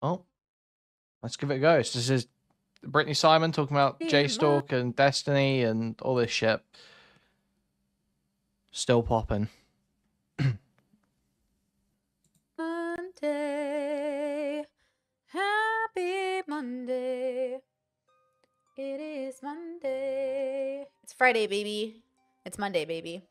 Oh, let's give it a go. So this is Brittany Simon talking about Jstlk and Destiny and all this shit. Still popping. Monday. Happy Monday. It is Monday. It's Friday, baby. It's Monday, baby.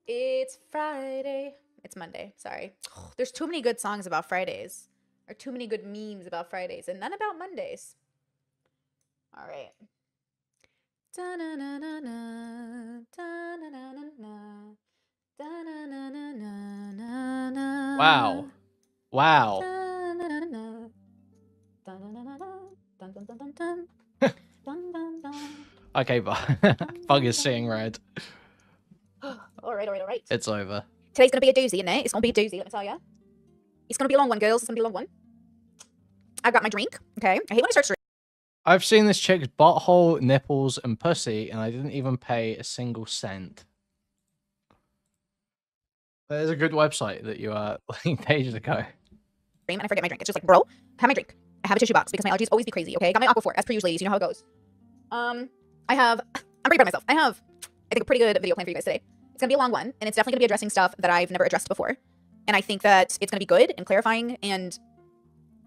It's Friday. It's Monday. Sorry. There's too many good songs about Fridays. Or too many good memes about Fridays and none about Mondays. All right. Wow. Wow. Okay, Bug is seeing red. All right. It's over. Today's going to be a doozy, isn't it? It's going to be a doozy, let me tell you. It's going to be a long one, girls. It's going to be a long one. I got my drink. Okay. I hate when I start. I've seen this chick's butthole, nipples, and pussy, and I didn't even pay a single cent. There's a good website that you linked ages ago. And I forget my drink. It's just like, bro, have my drink. I have a tissue box because my allergies always be crazy, okay? Got my Aquaphor, as per usual, ladies. You know how it goes. I'm pretty proud of myself. I think, a pretty good video plan for you guys today. It's going to be a long one, and it's definitely going to be addressing stuff that I've never addressed before. And I think that it's going to be good and clarifying and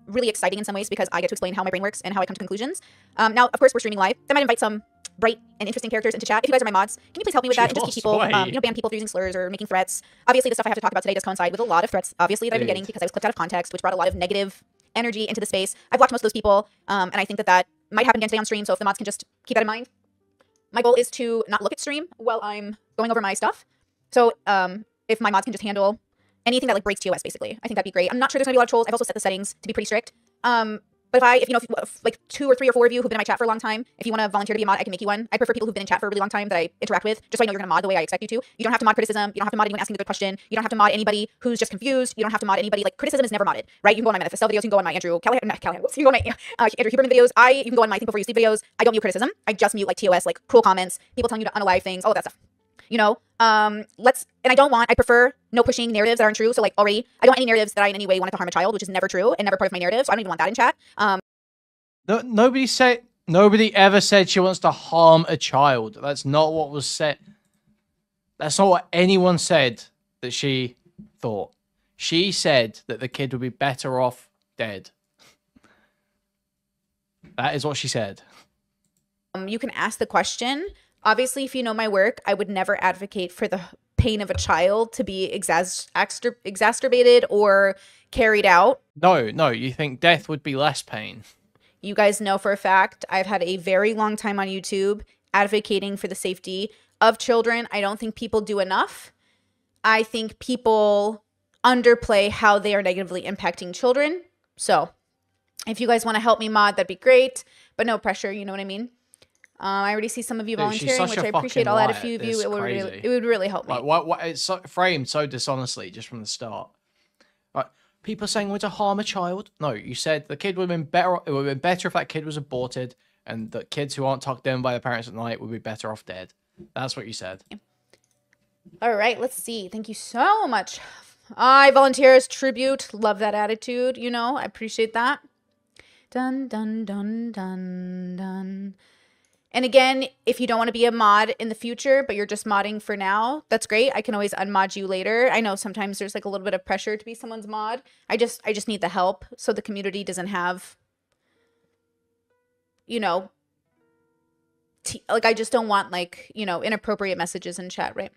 really exciting in some ways because I get to explain how my brain works and how I come to conclusions. Now, of course, we're streaming live. I might invite some bright and interesting characters into chat. If you guys are my mods, can you please help me with that and just keep people, ban people for using slurs or making threats? Obviously, the stuff I have to talk about today does coincide with a lot of threats, obviously, that I've been getting because I was clipped out of context, which brought a lot of negative energy into the space. I've blocked most of those people, and I think that might happen again today on stream, so if the mods can just keep that in mind. My goal is to not look at stream while I'm going over my stuff. So if my mods can just handle anything that like breaks TOS, basically, I think that'd be great. I'm not sure there's gonna be a lot of trolls. I've also set the settings to be pretty strict. But if like 2 or 3 or 4 of you who've been in my chat for a long time, if you want to volunteer to be a mod, I can make you one. I prefer people who've been in chat for a really long time that I interact with, just so I know you're going to mod the way I expect you to. You don't have to mod criticism. You don't have to mod anyone asking a good question. You don't have to mod anybody who's just confused. You don't have to mod anybody. Like, criticism is never modded, right? You can go on my Manifest videos. You can go on my Andrew Callahan. Whoops, you can go on my Andrew Huberman videos. You can go on my Think Before You Sleep videos. I don't mute criticism. I just mute like TOS, like cruel comments, people telling you to unalive things, all of that stuff. You know, and I prefer no pushing narratives that aren't true. So like already, I don't want any narratives that I in any way wanted to harm a child, which is never true and never part of my narrative. So I don't even want that in chat. No, nobody ever said she wants to harm a child. That's not what was said. That's not what anyone said that she thought. She said that the kid would be better off dead. That is what she said. You can ask the question. Obviously, if you know my work, I would never advocate for the pain of a child to be exacerbated or carried out. No, you think death would be less pain. You guys know for a fact I've had a very long time on YouTube advocating for the safety of children. I don't think people do enough. I think people underplay how they are negatively impacting children. So if you guys want to help me mod, that'd be great. But no pressure, you know what I mean? I already see some of you volunteering, which I appreciate. I'll add a few of you. It would really help me. Like, what? It's so, framed so dishonestly just from the start. Like, people saying we're to harm a child. No, you said the kid would have been better. It would have been better if that kid was aborted, and that kids who aren't tucked in by their parents at night would be better off dead. That's what you said. Yeah. All right, let's see. Thank you so much. I volunteer as tribute. Love that attitude. You know, I appreciate that. Dun dun dun dun dun. And again, if you don't want to be a mod in the future, but you're just modding for now, that's great. I can always unmod you later. I know sometimes there's like a little bit of pressure to be someone's mod. I just need the help so the community doesn't have, you know, like I just don't want like, you know, inappropriate messages in chat, right?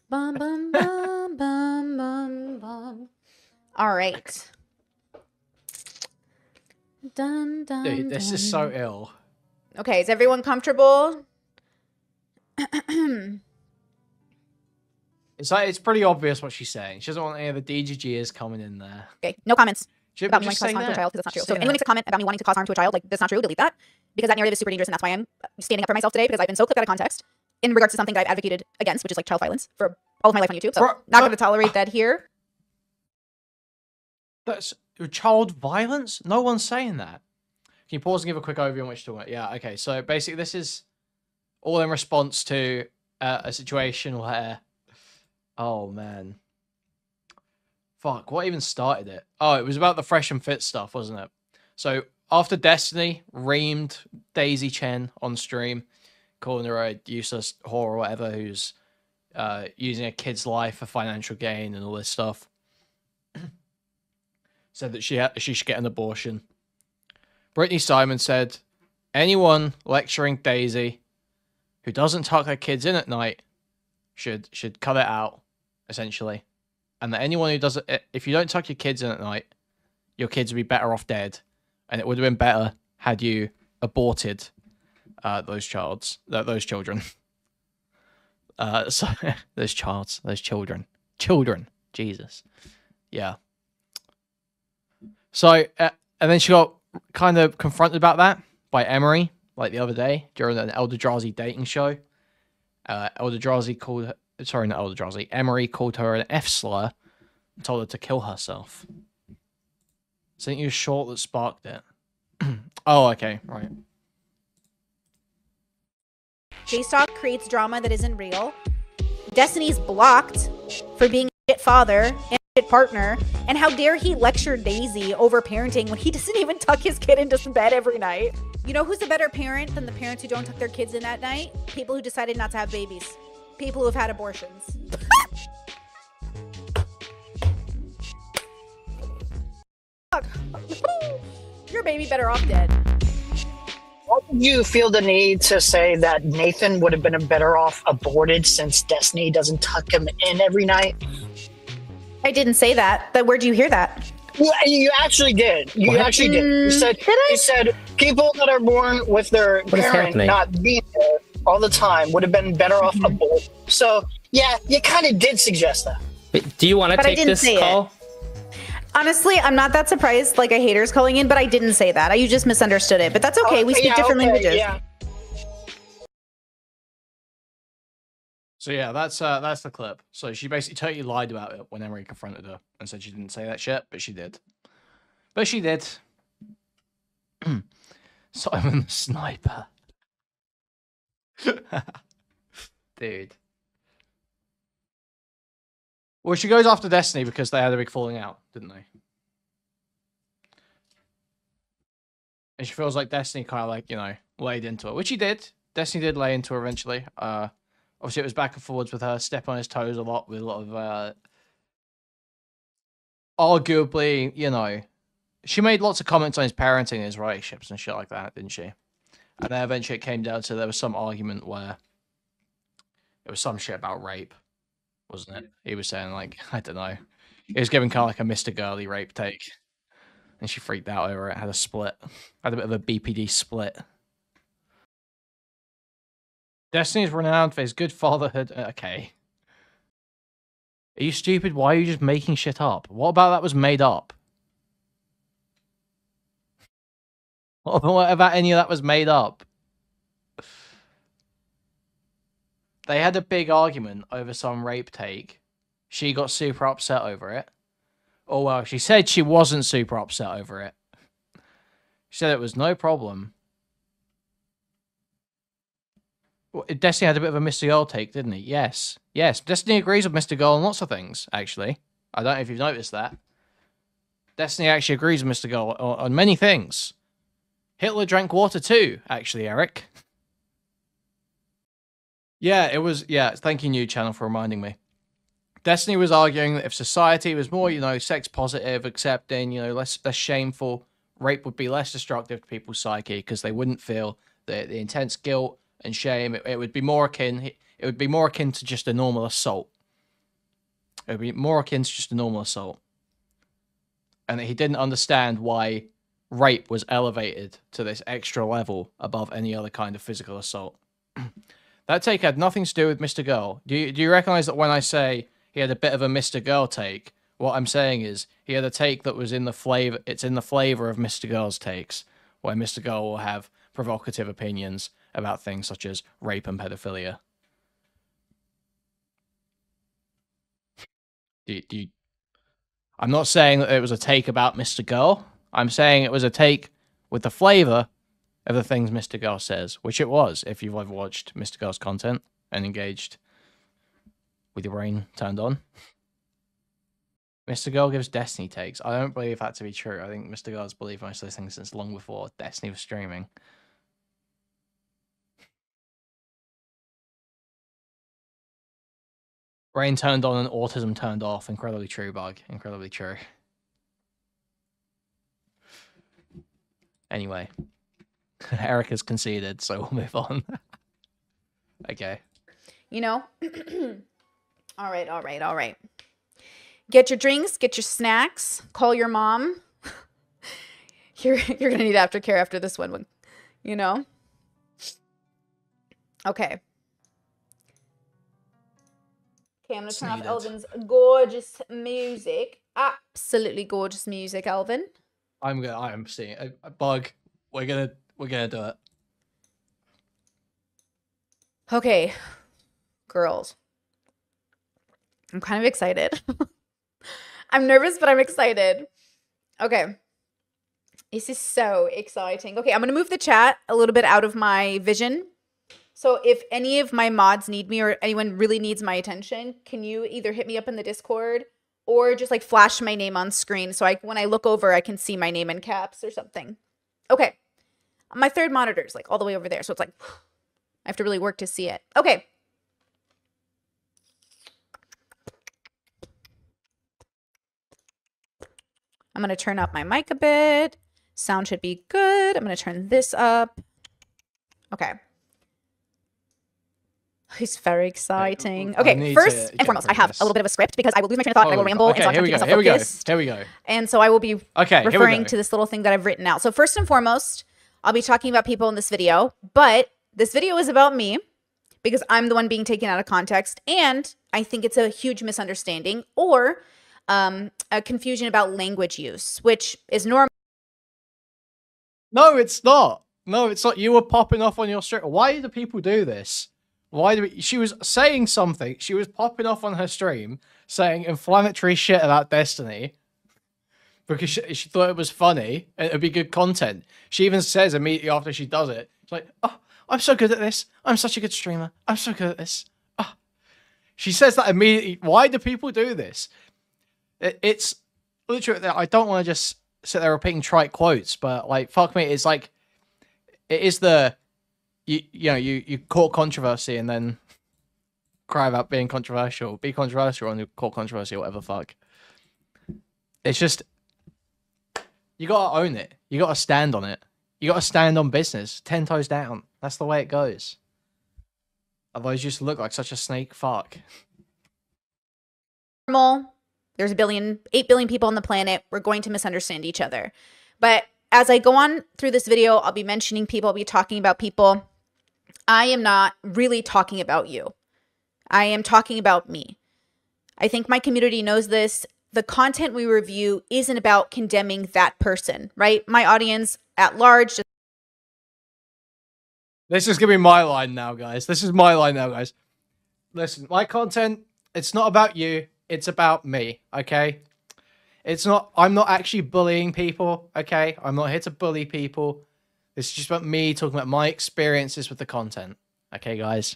Bum, bum, bum, bum, bum, bum. All right. Dun, dun, Dude, this is so ill. Okay, is everyone comfortable? It's pretty obvious what she's saying. She doesn't want any of the DGGers coming in there. Okay, no comments about me wanting to cause harm to a child because that's not true. So if anyone makes a comment about me wanting to cause harm to a child, like that's not true, delete that. Because that narrative is super dangerous and that's why I'm standing up for myself today because I've been so clipped out of context in regards to something that I've advocated against, which is like child violence for all of my life on YouTube. So not going to tolerate that here. That's child violence? No one's saying that. Can you pause and give a quick overview on what you're talking about? Yeah, okay. So basically this is all in response to a situation where, oh man, Fuck, what even started it? Oh, it was about the Fresh and Fit stuff, wasn't it? So after Destiny reamed Daisy Chen on stream, calling her a useless whore or whatever, who's using a kid's life for financial gain and all this stuff, said that she should get an abortion. Brittany Simon said, anyone lecturing Daisy who doesn't tuck their kids in at night should cut it out, essentially. And that anyone who doesn't, if you don't tuck your kids in at night, your kids would be better off dead. And it would have been better had you aborted those children. So those children. Jesus. Yeah. So, and then she got kind of confronted about that by Emery, like the other day during an Eldrazi dating show. Eldrazi called her, sorry, not Eldrazi, Emery called her an F-slur and told her to kill herself. Sent you a short that sparked it. Oh, okay, right. Jstlk creates drama that isn't real. Destiny's blocked for being a shit father and a shit partner. And how dare he lecture Daisy over parenting when he doesn't even tuck his kid into bed every night? You know who's a better parent than the parents who don't tuck their kids in at night? People who decided not to have babies. People who have had abortions. Your baby better off dead. Why did you feel the need to say that Nathan would have been better off aborted since Destiny doesn't tuck him in every night? I didn't say that. Where'd you hear that? Well, you actually did. You actually did. You said, you said people that are born with their parent not being there all the time would have been better off aborted. So, yeah, you kind of did suggest that. Wait, do you want to take this call? Honestly, I'm not that surprised, like a hater's calling in, but I didn't say that. You just misunderstood it, but that's okay. We speak different languages. Yeah. So yeah, that's the clip. So she basically totally lied about it when Emery confronted her and said she didn't say that shit, but she did. But she did. Simon the Sniper. Dude. Well, she goes after Destiny because they had a big falling out, didn't they? And she feels like Destiny kind of like, you know, laid into her, which he did. Destiny did lay into her eventually. Obviously, it was back and forwards with her, step on his toes a lot with a lot of, arguably, you know, she made lots of comments on his parenting and his relationships and shit like that, didn't she? And then eventually it came down to there was some argument where it was some shit about rape, wasn't it? He was saying, like, I don't know. He was giving kind of like a Mr. Girly rape take. And she freaked out over it, had a split. Had a bit of a BPD split. Destiny's renowned for his good fatherhood. Okay. Are you stupid? Why are you just making shit up? What about that was made up? What about any of that was made up? They had a big argument over some rape take. She got super upset over it. Oh, well, she said she wasn't super upset over it. She said it was no problem. Well, Destiny had a bit of a Mr. Girl take, didn't he? Yes. Yes, Destiny agrees with Mr. Girl on lots of things, actually. I don't know if you've noticed that. Destiny actually agrees with Mr. Girl on many things. Hitler drank water too, actually, Eric. Yeah, it was... Yeah, thank you, New Channel, for reminding me. Destiny was arguing that if society was more, you know, sex positive, accepting, you know, less shameful, rape would be less destructive to people's psyche because they wouldn't feel the intense guilt and shame. It would be more akin. It would be more akin to just a normal assault. It would be more akin to just a normal assault, and that he didn't understand why rape was elevated to this extra level above any other kind of physical assault. That take had nothing to do with Mr. Girl. Do you recognize that when I say he had a bit of a Mr. Girl take, what I'm saying is he had a take that was in the flavor. It's in the flavor of Mr. Girl's takes, where Mr. Girl will have provocative opinions about things such as rape and pedophilia. I'm not saying that it was a take about Mr. Girl. I'm saying it was a take with the flavor of the things Mr. Girl says, which it was, if you've ever watched Mr. Girl's content and engaged with your brain turned on. Mr. Girl gives Destiny takes. I don't believe that to be true. I think Mr. Girl's believed most of those things since long before Destiny was streaming. Brain turned on and autism turned off. Incredibly true, Bug. Incredibly true. Anyway. Erica's conceded, so we'll move on. Okay. You know? All right. Get your drinks, get your snacks, call your mom. You're gonna need aftercare after this one, you know? Okay. Okay, I'm gonna turn off Elvin's gorgeous music. Absolutely gorgeous music, Elvin. I am seeing a Bug. We're gonna do it. Okay, girls. I'm kind of excited. I'm nervous, but I'm excited. Okay. This is so exciting. Okay, I'm going to move the chat a little bit out of my vision. So if any of my mods need me or anyone really needs my attention, can you either hit me up in the Discord or just like flash my name on screen so when I look over, I can see my name in caps or something. Okay. My third monitor is like all the way over there. So it's like, I have to really work to see it. Okay. I'm going to turn up my mic a bit. Sound should be good. I'm going to turn this up. Okay. It's very exciting. Okay, first and foremost, I have a little bit of a script because I will lose my train of thought and I will ramble. Okay, and so here we go. Here we go. And so I will be referring to this little thing that I've written out. So first and foremost, I'll be talking about people in this video, but this video is about me because I'm the one being taken out of context. And I think it's a huge misunderstanding or a confusion about language use, which is normal. No, it's not. No, it's not. You were popping off on your stream. Why do people do this? She was saying something. She was popping off on her stream saying inflammatory shit about Destiny because she thought it was funny and it'd be good content. She even says immediately after she does it, she's like, "Oh, I'm so good at this. I'm such a good streamer. I'm so good at this." Oh. She says that immediately. Why do people do this? It's literally, I don't want to just sit there repeating trite quotes, but like, fuck me, it's like, it is the, you court controversy and then cry about being controversial. Be controversial and you court controversy or whatever, fuck. It's just, you gotta own it. You gotta stand on it. You gotta stand on business. 10 toes down. That's the way it goes. Otherwise you just look like such a snake fuck. There's 8 billion people on the planet. We're going to misunderstand each other. But as I go on through this video, I'll be mentioning people. I'll be talking about people. I am not really talking about you. I am talking about me. I think my community knows this. The content we review isn't about condemning that person, right? My audience at large. This is going to be my line now, guys. This is my line now, guys. Listen, my content, it's not about you. It's about me, okay? I'm not actually bullying people, okay? I'm not here to bully people. It's just about me talking about my experiences with the content. Okay, guys?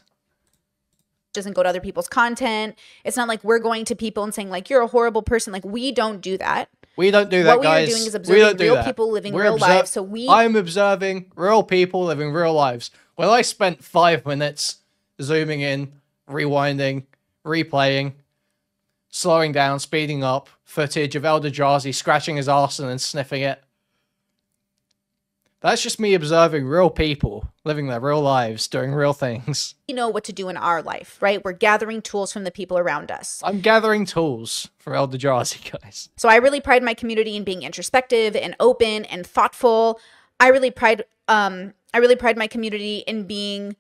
Doesn't go to other people's content. It's not like we're going to people and saying, like, you're a horrible person. Like, we don't do that. We don't do that, what guys. What we are doing is observing real people living real lives. So I'm observing real people living real lives. When I spent 5 minutes zooming in, rewinding, replaying, slowing down, speeding up, footage of Eldrazi scratching his arse and then sniffing it. That's just me observing real people living their real lives, doing real things. We know what to do in our life, right? We're gathering tools from the people around us. I'm gathering tools for Eldrazi, guys. So I really pride my community in being introspective and open and thoughtful. I really pride my community in being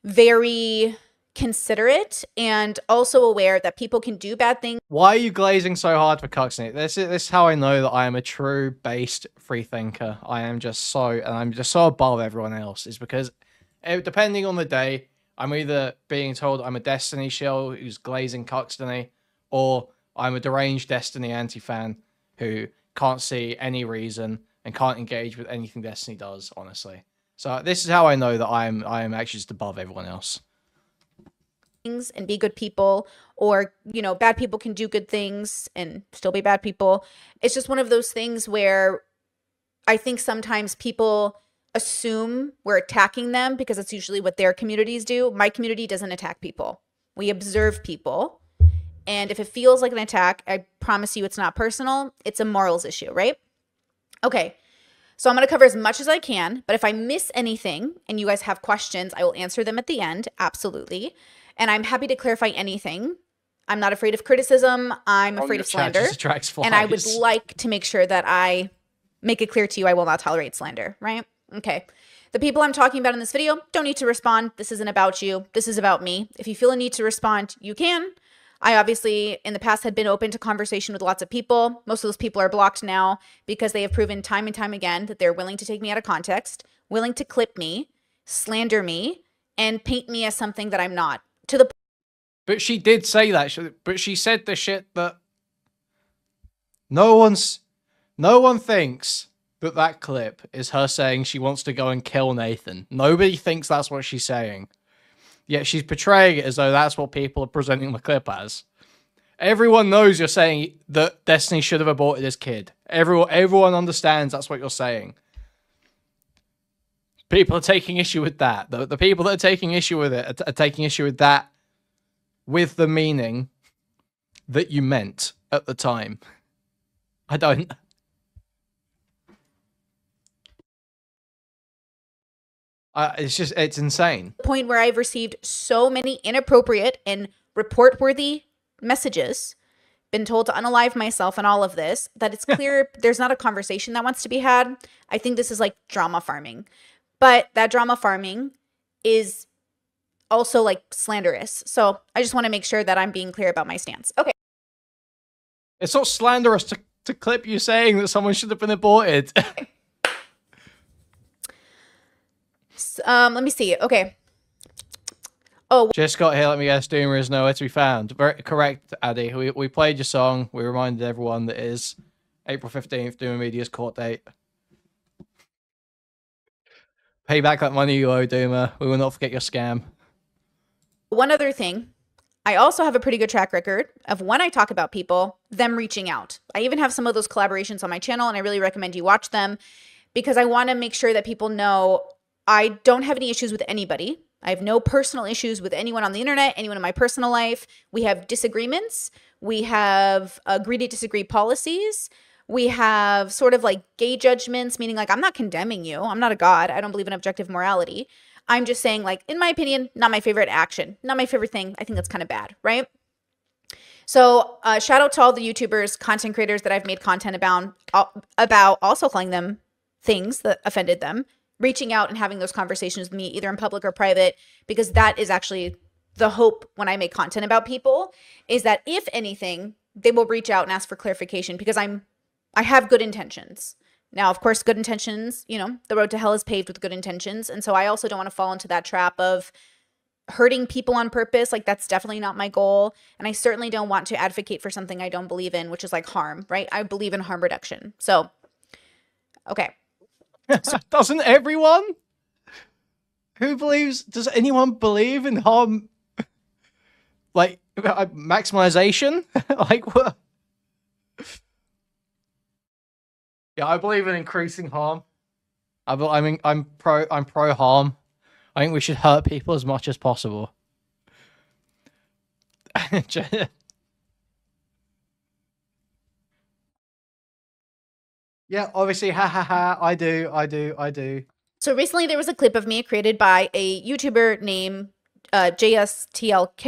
very considerate and also aware that people can do bad things. Why are you glazing so hard for Cuxney? This is how I know that I am a true based free thinker. I'm just so above everyone else. Is because depending on the day, I'm either being told I'm a Destiny shill who's glazing Cuxney, or I'm a deranged Destiny anti-fan who can't see any reason and can't engage with anything Destiny does, honestly. So this is how I know that I am actually just above everyone else. things and be good people, or, you know, bad people can do good things and still be bad people. It's just one of those things where I think sometimes people assume we're attacking them because it's usually what their communities do. My community doesn't attack people. We observe people. And if it feels like an attack, I promise you it's not personal. It's a morals issue, right? Okay. So I'm going to cover as much as I can, but if I miss anything and you guys have questions, I will answer them at the end. Absolutely. And I'm happy to clarify anything. I'm not afraid of criticism. I'm afraid of slander. And I would like to make sure that I make it clear to you I will not tolerate slander, right? Okay. The people I'm talking about in this video don't need to respond. This isn't about you. This is about me. If you feel a need to respond, you can. I obviously in the past had been open to conversation with lots of people. Most of those people are blocked now because they have proven time and time again that they're willing to take me out of context, willing to clip me, slander me, and paint me as something that I'm not. To the But she did say that. But she said the shit that no one thinks that clip is her saying she wants to go and kill Nathan. Nobody thinks that's what she's saying. Yet she's portraying it as though that's what people are presenting the clip as. Everyone knows you're saying that Destiny should have aborted his kid. Everyone understands that's what you're saying. People are taking issue with that. The people that are taking issue with it are taking issue with that with the meaning that you meant at the time. I don't... it's insane. Point where I've received so many inappropriate and report-worthy messages, been told to unalive myself and all of this, that it's clear there's not a conversation that wants to be had. I think this is like drama farming. But that drama farming is also like slanderous. So I just want to make sure that I'm being clear about my stance. Okay. It's not slanderous to clip you saying that someone should have been aborted. Let me see. Okay. Oh, just got here. Let me guess. Doomer is nowhere to be found. Very correct, Addy. We played your song. We reminded everyone that it is April 15th, Doomer Media's court date. Pay back that money you owe, Doomer. We will not forget your scam. One other thing. I also have a pretty good track record of when I talk about people, them reaching out. I even have some of those collaborations on my channel, and I really recommend you watch them because I want to make sure that people know I don't have any issues with anybody. I have no personal issues with anyone on the internet, anyone in my personal life. We have disagreements. We have agree to disagree policies. We have sort of like gay judgments, meaning like I'm not condemning you. I'm not a god. I don't believe in objective morality. I'm just saying, like, in my opinion, not my favorite action, not my favorite thing. I think that's kind of bad, right? So shout out to all the YouTubers, content creators that I've made content about also calling them things that offended them, reaching out and having those conversations with me either in public or private, because that is actually the hope when I make content about people, is that if anything, they will reach out and ask for clarification because I have good intentions. Now, of course, good intentions, you know, the road to hell is paved with good intentions. And so I also don't want to fall into that trap of hurting people on purpose. Like, that's definitely not my goal. And I certainly don't want to advocate for something I don't believe in, which is like harm, right? I believe in harm reduction. So, okay. Doesn't everyone? Does anyone believe in harm? Like, maximization? Like, what? Yeah, I believe in increasing harm. I mean, I'm pro harm. I think we should hurt people as much as possible. Yeah, obviously, I do. So recently there was a clip of me created by a YouTuber named Jstlk,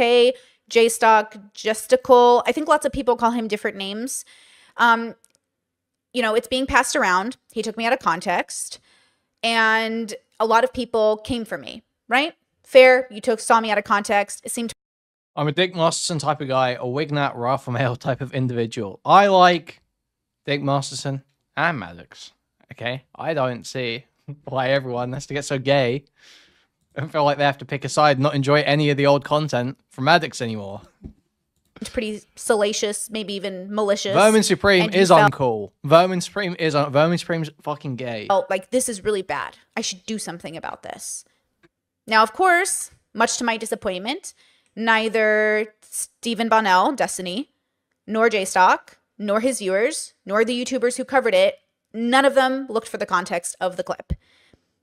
Jstlk. I think lots of people call him different names. You know, it's being passed around. He took me out of context, and a lot of people came for me, right? Fair, you saw me out of context. It seemed I'm a Dick Masterson type of guy, a Wignat Raphael type of individual. I like Dick Masterson and Maddox, okay? I don't see why everyone has to get so gay and feel like they have to pick a side, not enjoy any of the old content from Maddox anymore. It's pretty salacious, maybe even malicious. Vermin Supreme is uncool. Vermin Supreme's fucking gay. Oh, like, this is really bad. I should do something about this. Now, of course, much to my disappointment, neither Stephen Bonnell, Destiny, nor Jstlk, nor his viewers, nor the YouTubers who covered it, none of them looked for the context of the clip,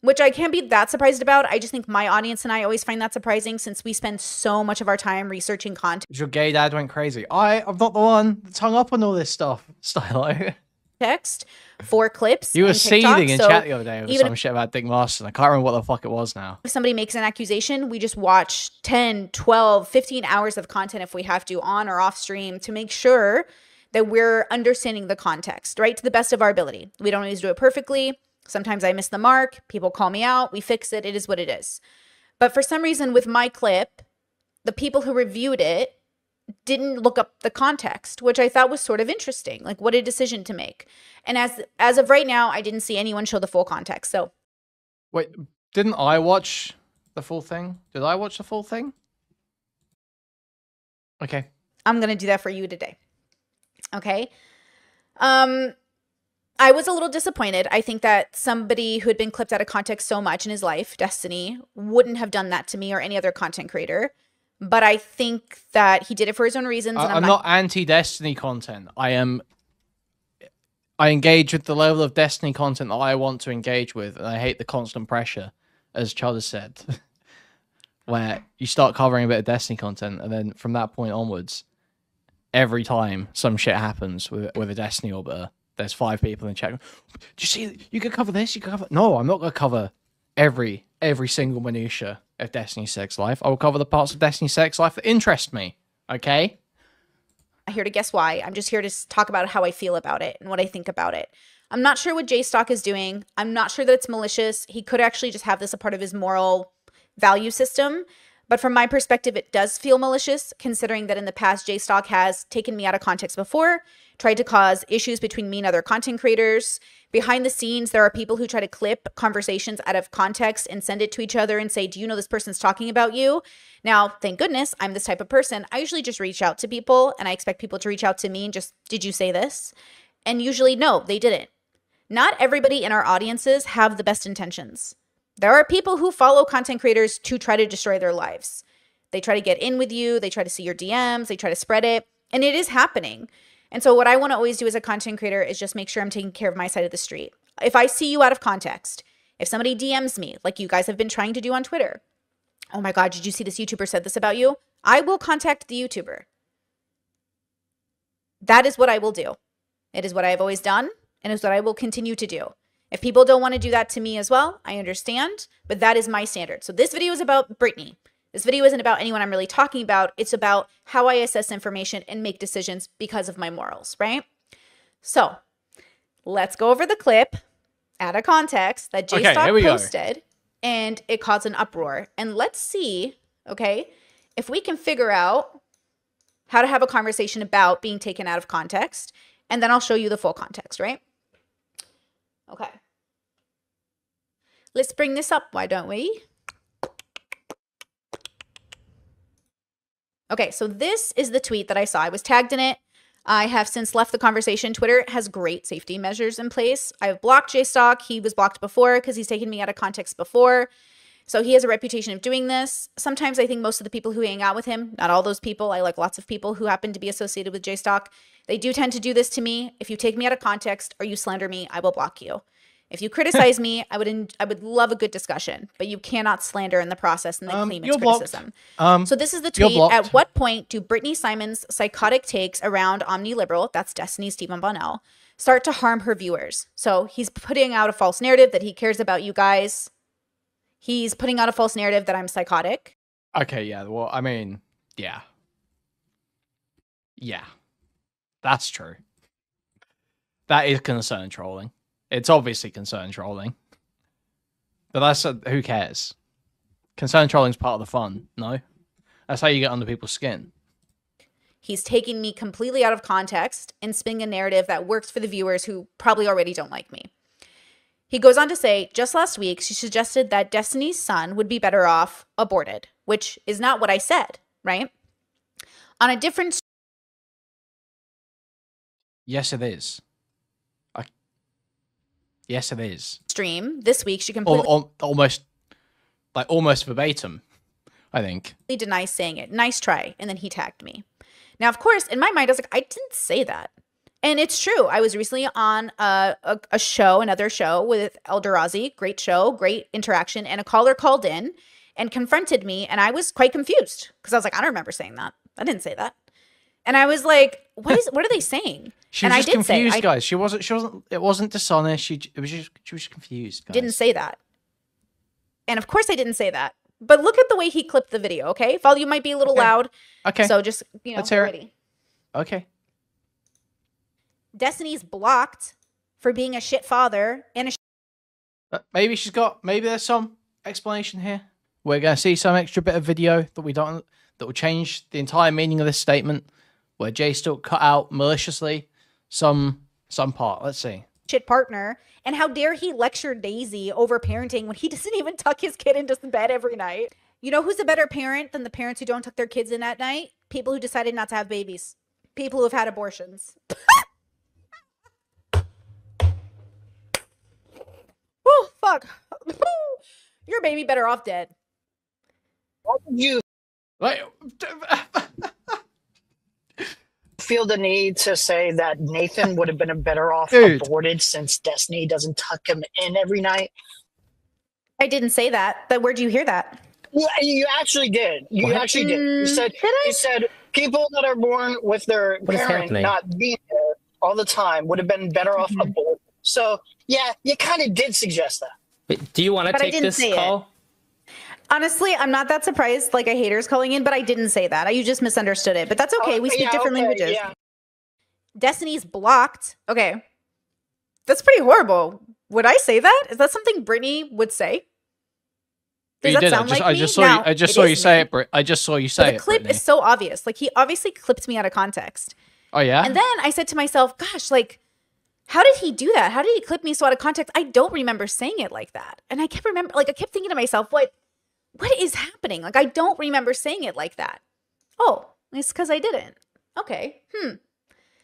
which I can't be that surprised about. I just think my audience and I always find that surprising since we spend so much of our time researching content. Your gay dad went crazy. I'm not the one that's hung up on all this stuff, Stylo. Text for clips. You were seething in chat the other day with some if, shit about Dick Marston. I can't remember what the fuck it was now. If somebody makes an accusation, we just watch 10, 12, 15 hours of content if we have to, on or off stream, to make sure that we're understanding the context, right? To the best of our ability. We don't always do it perfectly. Sometimes I miss the mark. People call me out. We fix it. It is what it is. But for some reason with my clip, the people who reviewed it didn't look up the context, which I thought was sort of interesting. Like, what a decision to make. And as of right now, I didn't see anyone show the full context. So, wait, didn't I watch the full thing? Did I watch the full thing? Okay. I'm going to do that for you today. Okay. I was a little disappointed. I think that somebody who had been clipped out of context so much in his life, Destiny, wouldn't have done that to me or any other content creator. But I think that he did it for his own reasons. And I'm not anti-Destiny content. I engage with the level of Destiny content that I want to engage with, and I hate the constant pressure, as Chud has said, where you start covering a bit of Destiny content, and then from that point onwards, every time some shit happens with a Destiny orbiter, there's 5 people in the chat going, "Do you see? You could cover this. You could cover." No, I'm not going to cover every single minutia of Destiny's sex life. I will cover the parts of Destiny's sex life that interest me. Okay. I'm here to guess why. I'm just here to talk about how I feel about it and what I think about it. I'm not sure what Jstlk is doing. I'm not sure that it's malicious. He could actually just have this a part of his moral value system. But from my perspective, it does feel malicious, considering that in the past, Jstlk has taken me out of context before, tried to cause issues between me and other content creators. Behind the scenes, there are people who try to clip conversations out of context and send it to each other and say, "Do you know this person's talking about you?" Now, thank goodness I'm this type of person. I usually just reach out to people, and I expect people to reach out to me and just, "Did you say this?" And usually, no, they didn't. Not everybody in our audiences have the best intentions. There are people who follow content creators to try to destroy their lives. They try to get in with you. They try to see your DMs. They try to spread it. And it is happening. And so what I want to always do as a content creator is just make sure I'm taking care of my side of the street. If I see you out of context, if somebody DMs me, like you guys have been trying to do on Twitter, "Oh my God, did you see this YouTuber said this about you?" I will contact the YouTuber. That is what I will do. It is what I've always done, and it's what I will continue to do. If people don't want to do that to me as well, I understand, but that is my standard. So this video is about Brittany. This video isn't about anyone I'm really talking about. It's about how I assess information and make decisions because of my morals, right? So let's go over the clip out of context that Jstlk posted, and it caused an uproar. And let's see, okay, if we can figure out how to have a conversation about being taken out of context, and then I'll show you the full context, right? Okay. Let's bring this up, why don't we? Okay, so this is the tweet that I saw. I was tagged in it. I have since left the conversation. Twitter has great safety measures in place. I've blocked Jstlk. He was blocked before because he's taken me out of context before. So he has a reputation of doing this. Sometimes I think most of the people who hang out with him, not all those people, I like lots of people who happen to be associated with Jstlk, they do tend to do this to me. If you take me out of context or you slander me, I will block you. If you criticize me, I would love a good discussion, but you cannot slander in the process and then claim it's criticism. So this is the tweet. At what point do Brittany Simon's psychotic takes around omniliberal, that's Destiny Stephen Bonnell, start to harm her viewers? So he's putting out a false narrative that he cares about you guys. He's putting out a false narrative that I'm psychotic. Okay, yeah. Well, I mean, yeah. Yeah. That's true. That is concern trolling. It's obviously concern trolling. But that's who cares? Concern trolling is part of the fun, no? That's how you get under people's skin. He's taking me completely out of context and spinning a narrative that works for the viewers who probably already don't like me. He goes on to say, just last week, she suggested that Destiny's son would be better off aborted, which is not what I said, right? On a different... Yes, it is. Yes, it is. Stream this week, she completely... Almost verbatim. I think. He denies saying it. Nice try. And then he tagged me. Now, of course, in my mind, I was like, I didn't say that. And it's true. I was recently on a show, another show with Eldorazi. Great show, great interaction. And a caller called in and confronted me. And I was quite confused because I was like, I don't remember saying that. I didn't say that. And I was like, what are they saying? She was just confused, guys. She wasn't, it wasn't dishonest. She was just confused, guys. Didn't say that. And of course I didn't say that. But look at the way he clipped the video, okay? Volume might be a little loud. Okay. So just, let's hear it. Okay. Destiny's blocked for being a shit father and a maybe there's some explanation here. We're going to see some extra bit of video that will change the entire meaning of this statement, where Jstlk cut out maliciously some part. Let's see. Shit partner, and how dare he lecture Daisy over parenting when he doesn't even tuck his kid into bed every night. You know who's a better parent than the parents who don't tuck their kids in at night? People who decided not to have babies. People who have had abortions. Oh, fuck. Your baby better off dead. What would you feel the need to say that Nathan would have been better off aborted since Destiny doesn't tuck him in every night? I didn't say that. But where'd you hear that? Yeah, you actually did. You actually did. You said people that are born with their parent not being there all the time would have been better off aborted. So yeah, you kind of did suggest that. Wait, do you want to take this call? Honestly, I'm not that surprised, like a hater's calling in, but I didn't say that. You just misunderstood it. But that's okay. We speak different languages. Yeah. Destiny's blocked. Okay. That's pretty horrible. Would I say that? Is that something Brittany would say? Does that sound like me? I just saw you say it, Britt. I just saw you say it. The clip is so obvious. Like, he obviously clipped me out of context. Oh, yeah? And then I said to myself, gosh, like, how did he do that? How did he clip me so out of context? I don't remember saying it like that. And I kept thinking to myself, what is happening? Like, I don't remember saying it like that. Oh, it's because I didn't. Okay.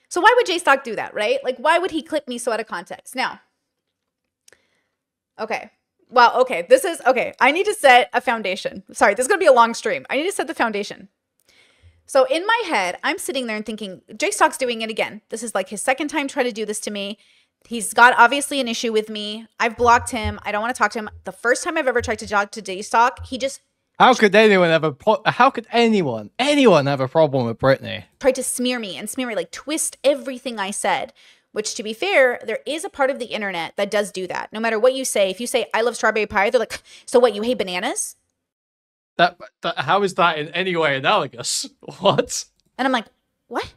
So why would Jstlk do that, right? Like, why would he clip me so out of context? Now, okay. Well, okay. I need to set a foundation. Sorry, this is going to be a long stream. I need to set the foundation. So in my head, I'm sitting there and thinking, Jstlk's doing it again. This is like his second time trying to do this to me. He's got obviously an issue with me. I've blocked him. I don't want to talk to him. The first time I've ever tried to talk to Jstlk, he just... How could anyone have a problem with Brittany? Tried to smear me, like twist everything I said. Which, to be fair, there is a part of the internet that does do that. No matter what you say, if you say, I love strawberry pie, they're like, so what, you hate bananas? How is that in any way analogous? What? And I'm like, what?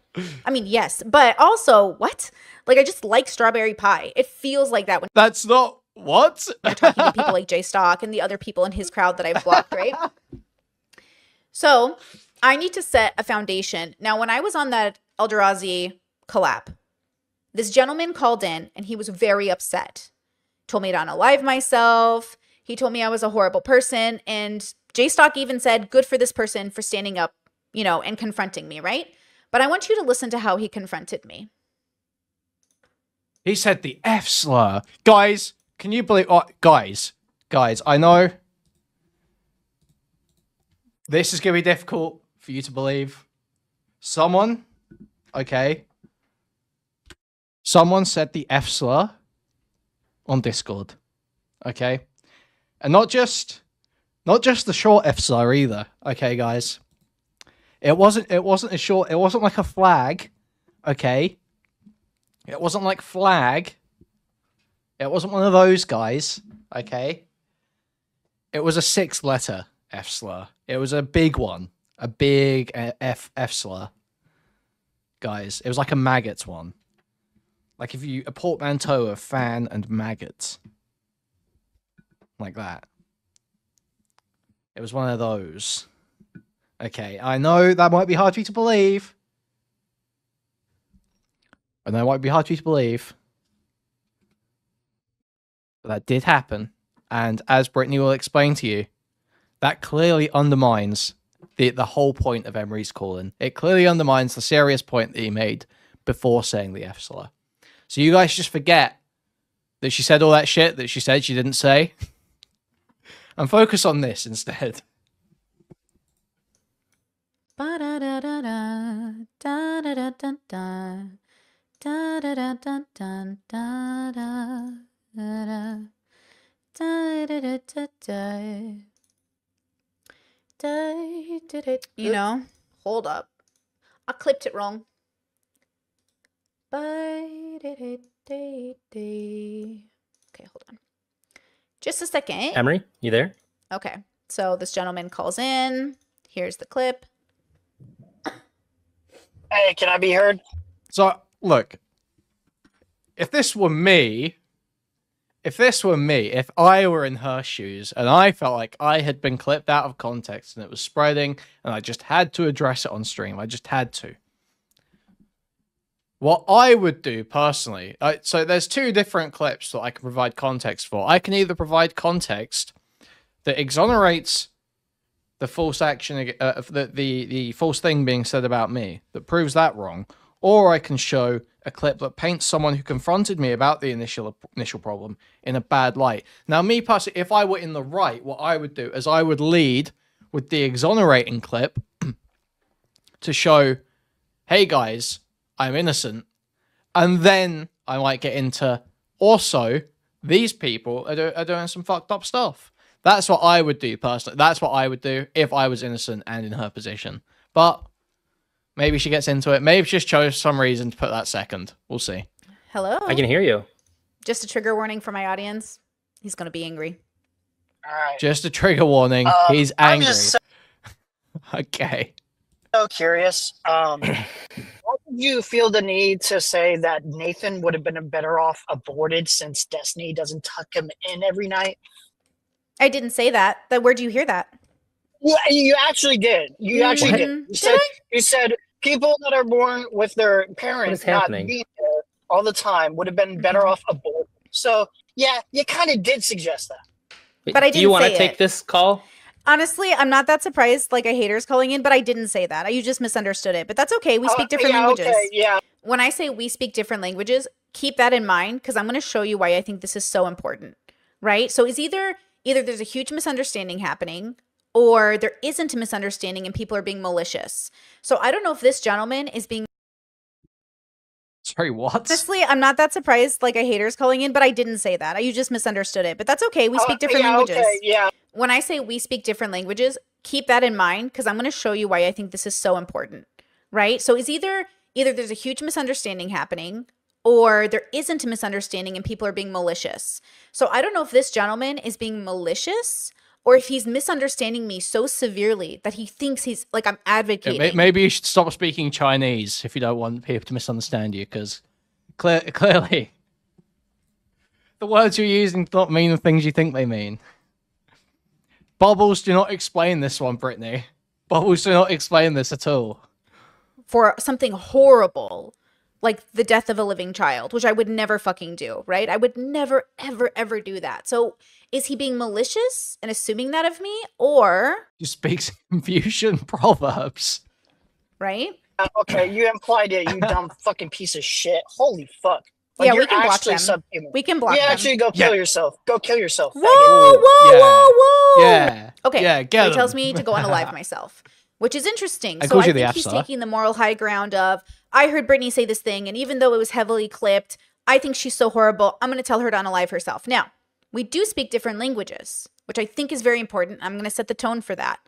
I mean, yes, but also, what? Like, I just like strawberry pie. It feels like that when that's not what? You're talking to people like Jstlk and the other people in his crowd that I've blocked, right? So I need to set a foundation. Now, when I was on that Eldorazi collab, this gentleman called in and he was very upset. Told me to unalive myself. He told me I was a horrible person. And Jstlk even said, good for this person for standing up, and confronting me, right? But I want you to listen to how he confronted me. He said the F slur. Guys, can you believe... Oh, guys, I know this is going to be difficult for you to believe. Someone said the F slur on Discord. Okay? And not just the short F slur either. Okay, guys? It wasn't a short... It wasn't like a flag. Okay? It wasn't like flag. It wasn't one of those guys. Okay? It was a 6-letter F slur. It was a big one. A big F slur. Guys, it was like a maggots one. Like if a portmanteau of fan and maggots. Like that. It was one of those. Okay, I know that might be hard for you to believe. And that might be hard for you to believe. But that did happen. And as Brittany will explain to you, that clearly undermines the whole point of Emery's calling. It clearly undermines the serious point that he made before saying the F slur. So you guys just forget that she said all that shit that she said she didn't say. And focus on this instead. Ba da da da da da da da da da da da da da da da da. You know, hold up. I clipped it wrong. Okay, hold on. Just a second. Emery, you there? Okay, so this gentleman calls in. Here's the clip. Hey, can I be heard? So, look, if this were me, if I were in her shoes and I felt like I had been clipped out of context and it was spreading and I just had to address it on stream, I just had to. What I would do personally, so there's two different clips that I can provide context for. I can either provide context that exonerates the false action, the false thing being said about me, that proves that wrong, or I can show a clip that paints someone who confronted me about the initial problem in a bad light. Now, me personally, if I were in the right, what I would do is I would lead with the exonerating clip to show, hey guys, I'm innocent, and then I might get into, also, these people are doing some fucked up stuff. That's what I would do personally. That's what I would do if I was innocent and in her position. But maybe she gets into it. Maybe she just chose some reason to put that second. We'll see. Hello? I can hear you. Just a trigger warning for my audience. He's going to be angry. All right. Just a trigger warning. He's angry. I'm just Okay. so curious. Why did you feel the need to say that Nathan would have been better off aborted since Destiny doesn't tuck him in every night? I didn't say that. Where'd you hear that? Yeah, you actually did. You actually did. You said people that are born with their parents not being there all the time would have been better off aborted. So yeah, you kind of did suggest that. But I didn't say it. Do you want to take this call? Honestly, I'm not that surprised, like, a hater's calling in, but I didn't say that. You just misunderstood it. But that's okay. We speak different languages. Okay, yeah. When I say we speak different languages, keep that in mind, because I'm going to show you why I think this is so important, right? So it's either there's a huge misunderstanding happening, or there isn't a misunderstanding and people are being malicious. So I don't know if this gentleman is being... Sorry, what? Honestly, I'm not that surprised, like, a hater's calling in, but I didn't say that. You just misunderstood it. But that's okay. We speak different languages. Okay, yeah. When I say we speak different languages, keep that in mind, because I'm going to show you why I think this is so important, right? So it's either there's a huge misunderstanding happening, or there isn't a misunderstanding and people are being malicious. So I don't know if this gentleman is being malicious or if he's misunderstanding me so severely that he thinks he's, like, I'm advocating. Yeah, maybe you should stop speaking Chinese if you don't want people to misunderstand you, because clearly the words you're using don't mean the things you think they mean. Bubbles do not explain this one, Brittany. Bubbles do not explain this at all. For something horrible, like the death of a living child, which I would never fucking do, right? I would never, ever, ever do that. So is he being malicious and assuming that of me, or... He speaks Confucian proverbs. Right? Okay, you implied it, you dumb fucking piece of shit. Holy fuck. Like, yeah, we can block them. Subhuman. We can block them. Actually go kill yourself. Go kill yourself. Whoa. Yeah. Okay. Yeah, so he tells me to go on a live myself, which is interesting. So I think he's taking the moral high ground of, I heard Brittany say this thing, and even though it was heavily clipped, I think she's so horrible, I'm going to tell her to unalive herself. Now, we do speak different languages, which I think is very important. I'm going to set the tone for that.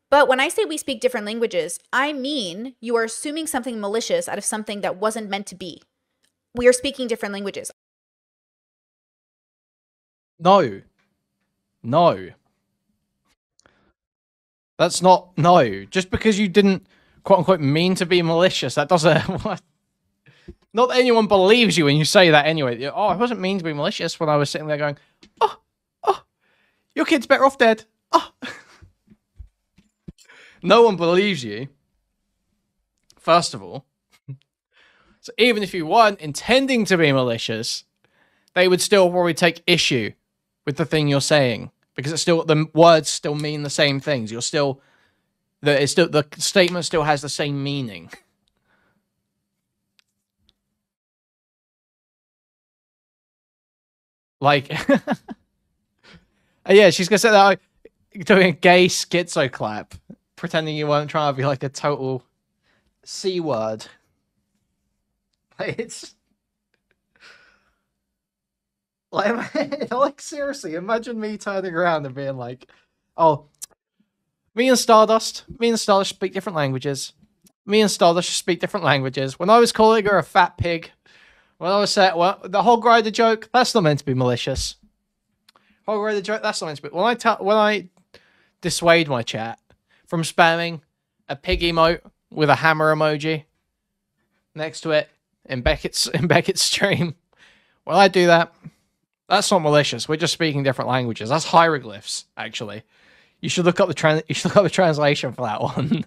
But when I say we speak different languages, I mean you are assuming something malicious out of something that wasn't meant to be. We are speaking different languages. No. That's not... No. Just because you didn't, quote-unquote, mean to be malicious, that doesn't... Not that anyone believes you when you say that anyway. Oh, I wasn't mean to be malicious when I was sitting there going, oh, your kid's better off dead. Oh. No one believes you, first of all. So even if you weren't intending to be malicious, they would still probably take issue with the thing you're saying, because it's still, the words still mean the same things. You're still, the statement still has the same meaning. Like, yeah, she's gonna say that doing a gay schizo clap. pretending you weren't trying to be like a total C word. It's like seriously, imagine me turning around and being like, "Oh, me and Stardust speak different languages. Me and Stardust speak different languages. When I was calling her a fat pig, when I was saying the whole grinder joke, that's not meant to be malicious. Whole grinder joke, that's not meant to be. When I dissuade my chat from spamming a pig emote with a hammer emoji next to it in Beckett's stream, when I do that, that's not malicious. We're just speaking different languages. That's hieroglyphs, actually. You should look up the translation for that one.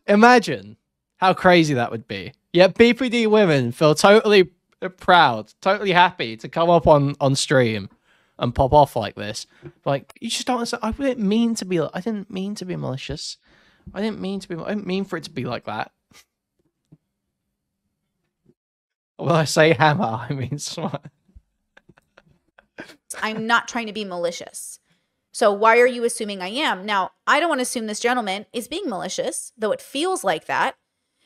Imagine how crazy that would be. Yet BPD women feel totally proud, totally happy to come up on stream and pop off like this. Like, you just don't understand. I didn't mean to be malicious. I didn't mean for it to be like that. When I say hammer, I mean smart. I'm not trying to be malicious. So why are you assuming I am? Now, I don't want to assume this gentleman is being malicious, though it feels like that.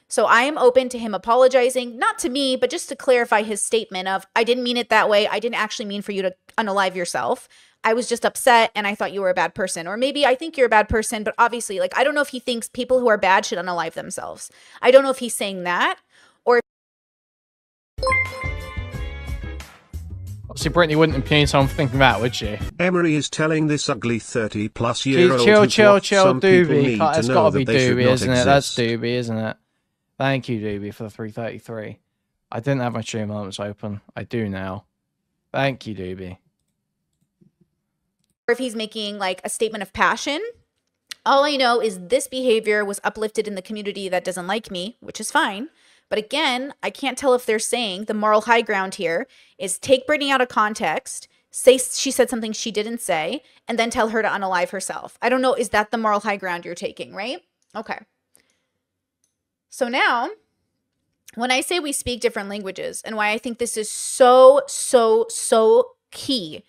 So I am open to him apologizing, not to me, but just to clarify his statement of, I didn't mean it that way. I didn't actually mean for you to unalive yourself. I was just upset and I thought you were a bad person. Or maybe I think you're a bad person, but obviously, like, I don't know if he thinks people who are bad should unalive themselves. I don't know if he's saying that or... Obviously, Brittany wouldn't impugn someone for thinking that, would she? Emery is telling this ugly 30-plus-year-old chill, some people Doobie. need to It's know got to that be they should Doobie, not isn't it? That's exist. Doobie, isn't it? Thank you, Doobie, for the 333. I didn't have my stream elements open. I do now. Thank you, Doobie. if he's making like a statement of passion. All I know is this behavior was uplifted in the community that doesn't like me, which is fine. But again, I can't tell if they're saying the moral high ground here is take Brittany out of context, say she said something she didn't say, and then tell her to unalive herself. I don't know. Is that the moral high ground you're taking, right? Okay. So now, when I say we speak different languages and why I think this is so key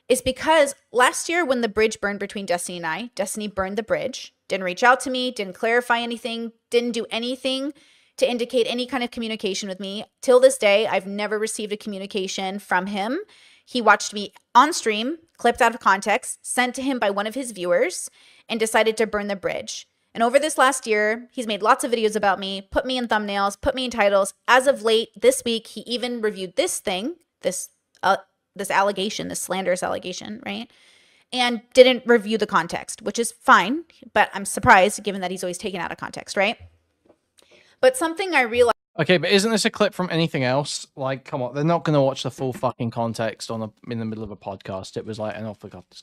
is because last year when the bridge burned between Destiny and I, Destiny burned the bridge, didn't reach out to me, didn't clarify anything, didn't do anything to indicate any kind of communication with me. Till this day, I've never received a communication from him. He watched me on stream, clipped out of context, sent to him by one of his viewers, and decided to burn the bridge. And over this last year, he's made lots of videos about me, put me in thumbnails, put me in titles. As of late, this week, he even reviewed this thing, this allegation, this slanderous allegation, right? And didn't review the context, which is fine, but I'm surprised given that he's always taken out of context, right? But something I realized... Okay, but isn't this a clip from anything else? Like, come on, they're not going to watch the full fucking context in the middle of a podcast. It was like, oh, for God's...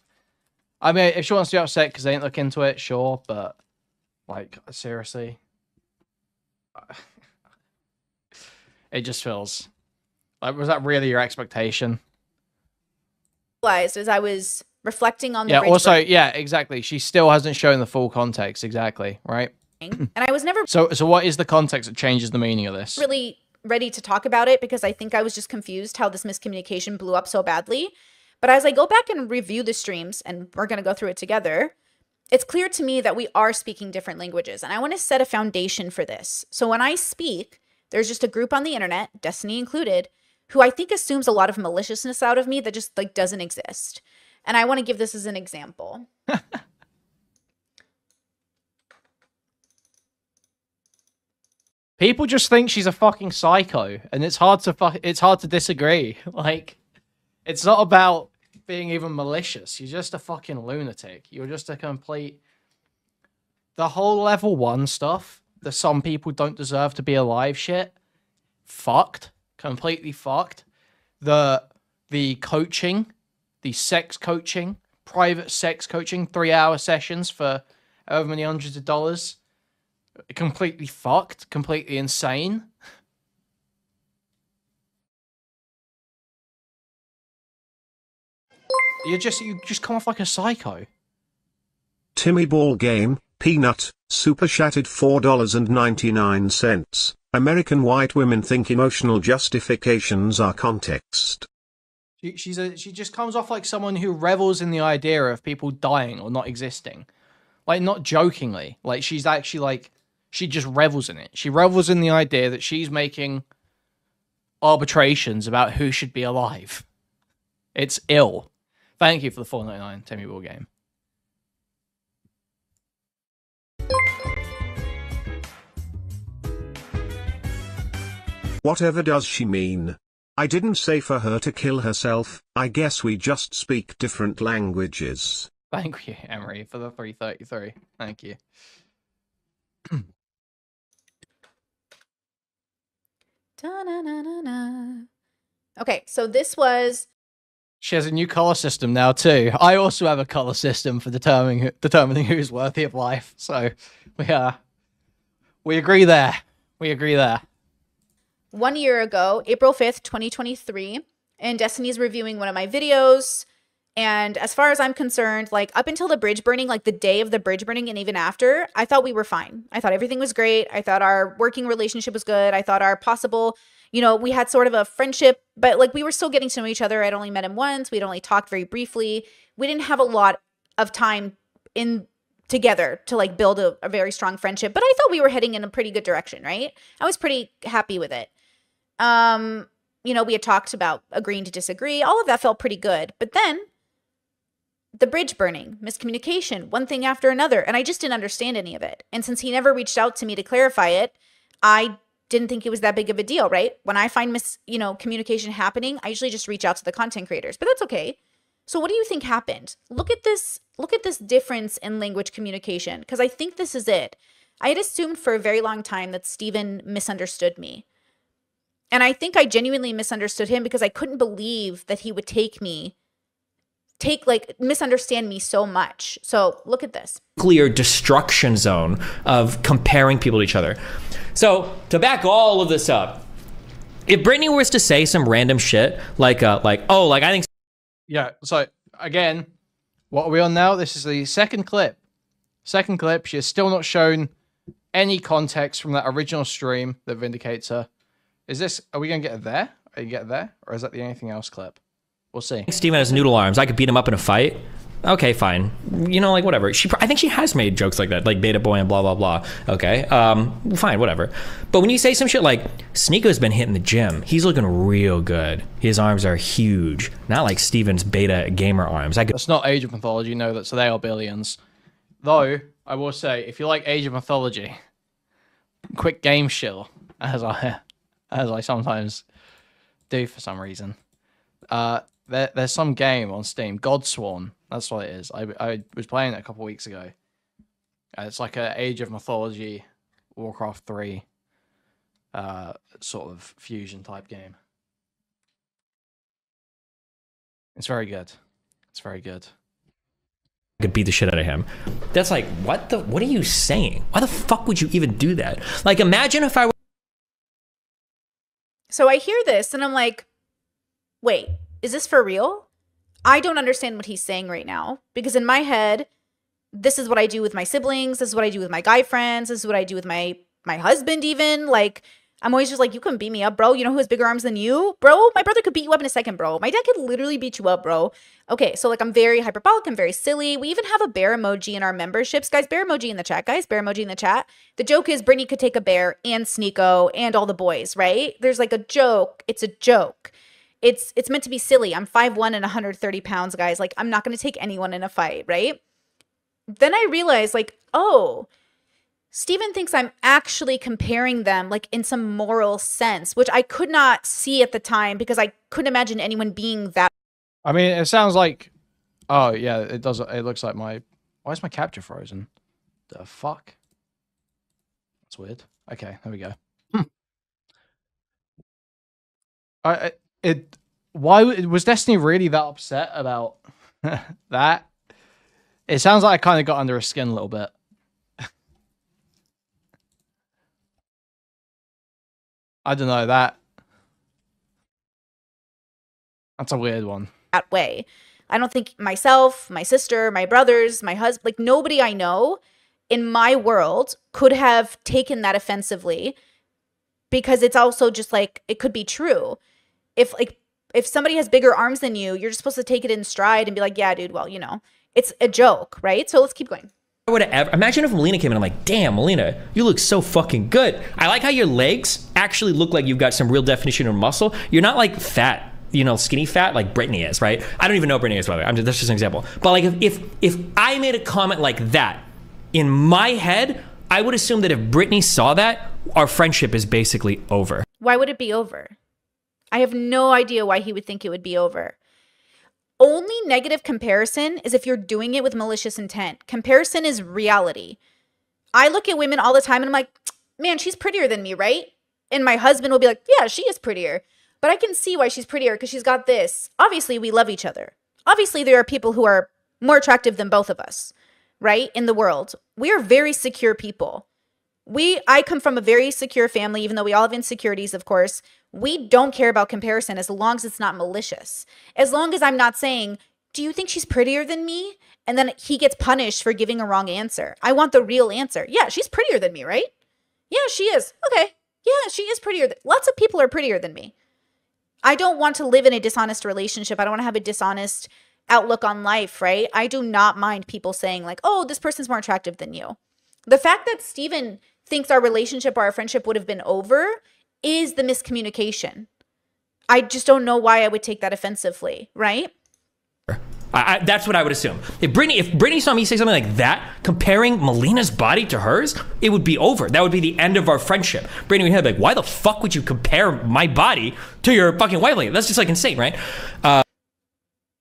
I mean, if she wants to be upset because they didn't look into it, sure, but... Like, seriously? It just feels... Like, was that really your expectation? As I was reflecting on the... Yeah, also, yeah, exactly. She still hasn't shown the full context, exactly, right? And I was never... So what is the context that changes the meaning of this? Really ready to talk about it because I think I was just confused how this miscommunication blew up so badly. But as I go back and review the streams, and we're going to go through it together... It's clear to me that we are speaking different languages, and I want to set a foundation for this. So when I speak, there's just a group on the internet, Destiny included, who I think assumes a lot of maliciousness out of me that just like doesn't exist. And I want to give this as an example. People just think she's a fucking psycho, and it's hard to disagree. Like, it's not about being even malicious. You're just a fucking lunatic. You're just a complete... The whole level 1 stuff, that some people don't deserve to be alive shit, fucked. Completely fucked. The coaching, the sex coaching, private sex coaching, 3-hour sessions for however many hundreds of dollars, completely fucked, completely insane. You just come off like a psycho. Timmy Ball Game, Peanut, super chatted $4.99. American white women think emotional justifications are context. She just comes off like someone who revels in the idea of people dying or not existing. Like, not jokingly. Like, she's actually like, she just revels in it. She revels in the idea that she's making arbitrations about who should be alive. It's ill. Thank you for the $4.99 Timmy Ball game. Whatever does she mean? I didn't say for her to kill herself. I guess we just speak different languages. Thank you, Emery, for the 333. Thank you. Okay, so this was... She has a new color system now too. I also have a color system for determining who's worthy of life. So we agree there. We agree there. 1 year ago, April 5th, 2023, and Destiny's reviewing one of my videos. And as far as I'm concerned, like up until the bridge burning, like the day of the bridge burning and even after, I thought we were fine. I thought everything was great. I thought our working relationship was good. I thought our possible, you know, we had sort of a friendship, but like we were still getting to know each other. I'd only met him once. We'd only talked very briefly. We didn't have a lot of time together to like build a very strong friendship, but I thought we were heading in a pretty good direction, right? I was pretty happy with it. You know, we had talked about agreeing to disagree. All of that felt pretty good. But then the bridge burning, miscommunication, one thing after another. And I just didn't understand any of it. And since he never reached out to me to clarify it, I didn't think it was that big of a deal, right? When I find communication happening, I usually just reach out to the content creators, but that's okay. So what do you think happened? Look at this difference in language communication, because I think this is it. I had assumed for a very long time that Steven misunderstood me. And I think I genuinely misunderstood him because I couldn't believe that he would misunderstand me so much. So look at this. Clear destruction zone of comparing people to each other. So to back all of this up, if Brittany was to say some random shit like I think. Yeah. So again, what are we on now? This is the second clip. Second clip. She has still not shown any context from that original stream that vindicates her. Are we going to get it there? Are you get there? Or is that the anything else clip? We'll see. Steven has noodle arms. I could beat him up in a fight. Okay, fine. You know, like whatever. I think she has made jokes like that, like beta boy and blah, blah, blah. Okay, fine, whatever. But when you say some shit like, Sneako's been hitting the gym. He's looking real good. His arms are huge. Not like Steven's beta gamer arms. That's not Age of Mythology, no, they are billions. Though, I will say, if you like Age of Mythology, quick game shill, as I sometimes do for some reason. There's some game on Steam, Godsworn. That's what it is. I was playing it a couple weeks ago. It's like a Age of Mythology, Warcraft 3 sort of fusion type game. It's very good. It's very good. I could beat the shit out of him. That's like, what are you saying? Why the fuck would you even do that? Like, imagine if I were... So I hear this and I'm like, wait, is this for real? I don't understand what he's saying right now, because in my head, this is what I do with my siblings. This is what I do with my guy friends. This is what I do with my husband even. Like, I'm always just like, you couldn't beat me up, bro. You know who has bigger arms than you? Bro, my brother could beat you up in a second, bro. My dad could literally beat you up, bro. Okay, so like I'm very hyperbolic. I'm very silly. We even have a bear emoji in our memberships. Guys, bear emoji in the chat. Guys, bear emoji in the chat. The joke is Brittany could take a bear and Sneeko and all the boys, right? There's like a joke. It's a joke. It's meant to be silly. I'm 5'1" and 130 pounds, guys. Like, I'm not going to take anyone in a fight, right? Then I realized, like, oh, Steven thinks I'm actually comparing them, like, in some moral sense, which I could not see at the time because I couldn't imagine anyone being that. I mean, it sounds like... Oh, yeah, it does. It looks like my... Why is my capture frozen? The fuck? That's weird. Okay, there we go. Why was Destiny really that upset about that? It sounds like I kind of got under her skin a little bit. I don't know, that's a weird one. That way. I don't think myself, my sister, my brothers, my husband, like nobody I know in my world could have taken that offensively, because it's also just like, it could be true. If like, if somebody has bigger arms than you, you're just supposed to take it in stride and be like, yeah, dude, well, you know, it's a joke, right? So let's keep going. I would have imagine if Melina came in, I'm like, damn, Melina, you look so fucking good. I like how your legs actually look like you've got some real definition of muscle. You're not like fat, you know, skinny fat like Brittany is, right? I don't even know Brittany is, by the way. That's just an example. But like if I made a comment like that, in my head, I would assume that if Brittany saw that, our friendship is basically over. Why would it be over? I have no idea why he would think it would be over. Only negative comparison is if you're doing it with malicious intent. Comparison is reality. I look at women all the time and I'm like, man, she's prettier than me, right? And my husband will be like, yeah, she is prettier. But I can see why she's prettier because she's got this. Obviously, we love each other. Obviously, there are people who are more attractive than both of us, right? In the world. We are very secure people. I come from a very secure family, even though we all have insecurities, of course. We don't care about comparison as long as it's not malicious. As long as I'm not saying, do you think she's prettier than me? And then he gets punished for giving a wrong answer. I want the real answer. Yeah, she's prettier than me, right? Yeah, she is. Okay. Yeah, she is prettier. Lots of people are prettier than me. I don't want to live in a dishonest relationship. I don't want to have a dishonest outlook on life, right? I do not mind people saying like, oh, this person's more attractive than you. The fact that Steven thinks our relationship or our friendship would have been over is the miscommunication. I just don't know why I would take that offensively, right? That's what I would assume. If Brittany saw me say something like that, comparing Melina's body to hers, it would be over. That would be the end of our friendship. Brittany would be like, why the fuck would you compare my body to your fucking wife? That's just like insane, right?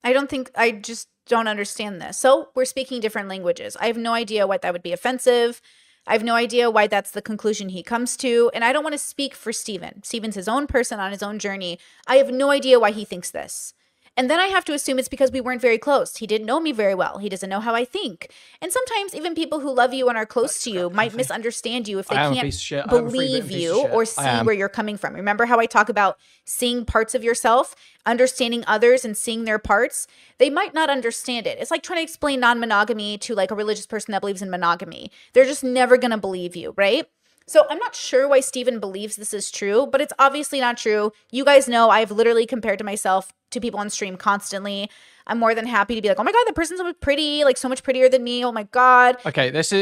I just don't understand this. So we're speaking different languages. I have no idea why that would be offensive. I have no idea why that's the conclusion he comes to. And I don't want to speak for Steven. Steven's his own person on his own journey. I have no idea why he thinks this. And then I have to assume it's because we weren't very close. He didn't know me very well. He doesn't know how I think. And sometimes even people who love you and are close to you might misunderstand you if they can't believe you or see where you're coming from. Remember how I talk about seeing parts of yourself, understanding others and seeing their parts? They might not understand it. It's like trying to explain non-monogamy to like a religious person that believes in monogamy. They're just never going to believe you, right? So I'm not sure why Steven believes this is true, but it's obviously not true. You guys know I've literally compared to myself to people on stream constantly. I'm more than happy to be like, oh my God, that person's so pretty, like so much prettier than me. Oh my God. Okay, this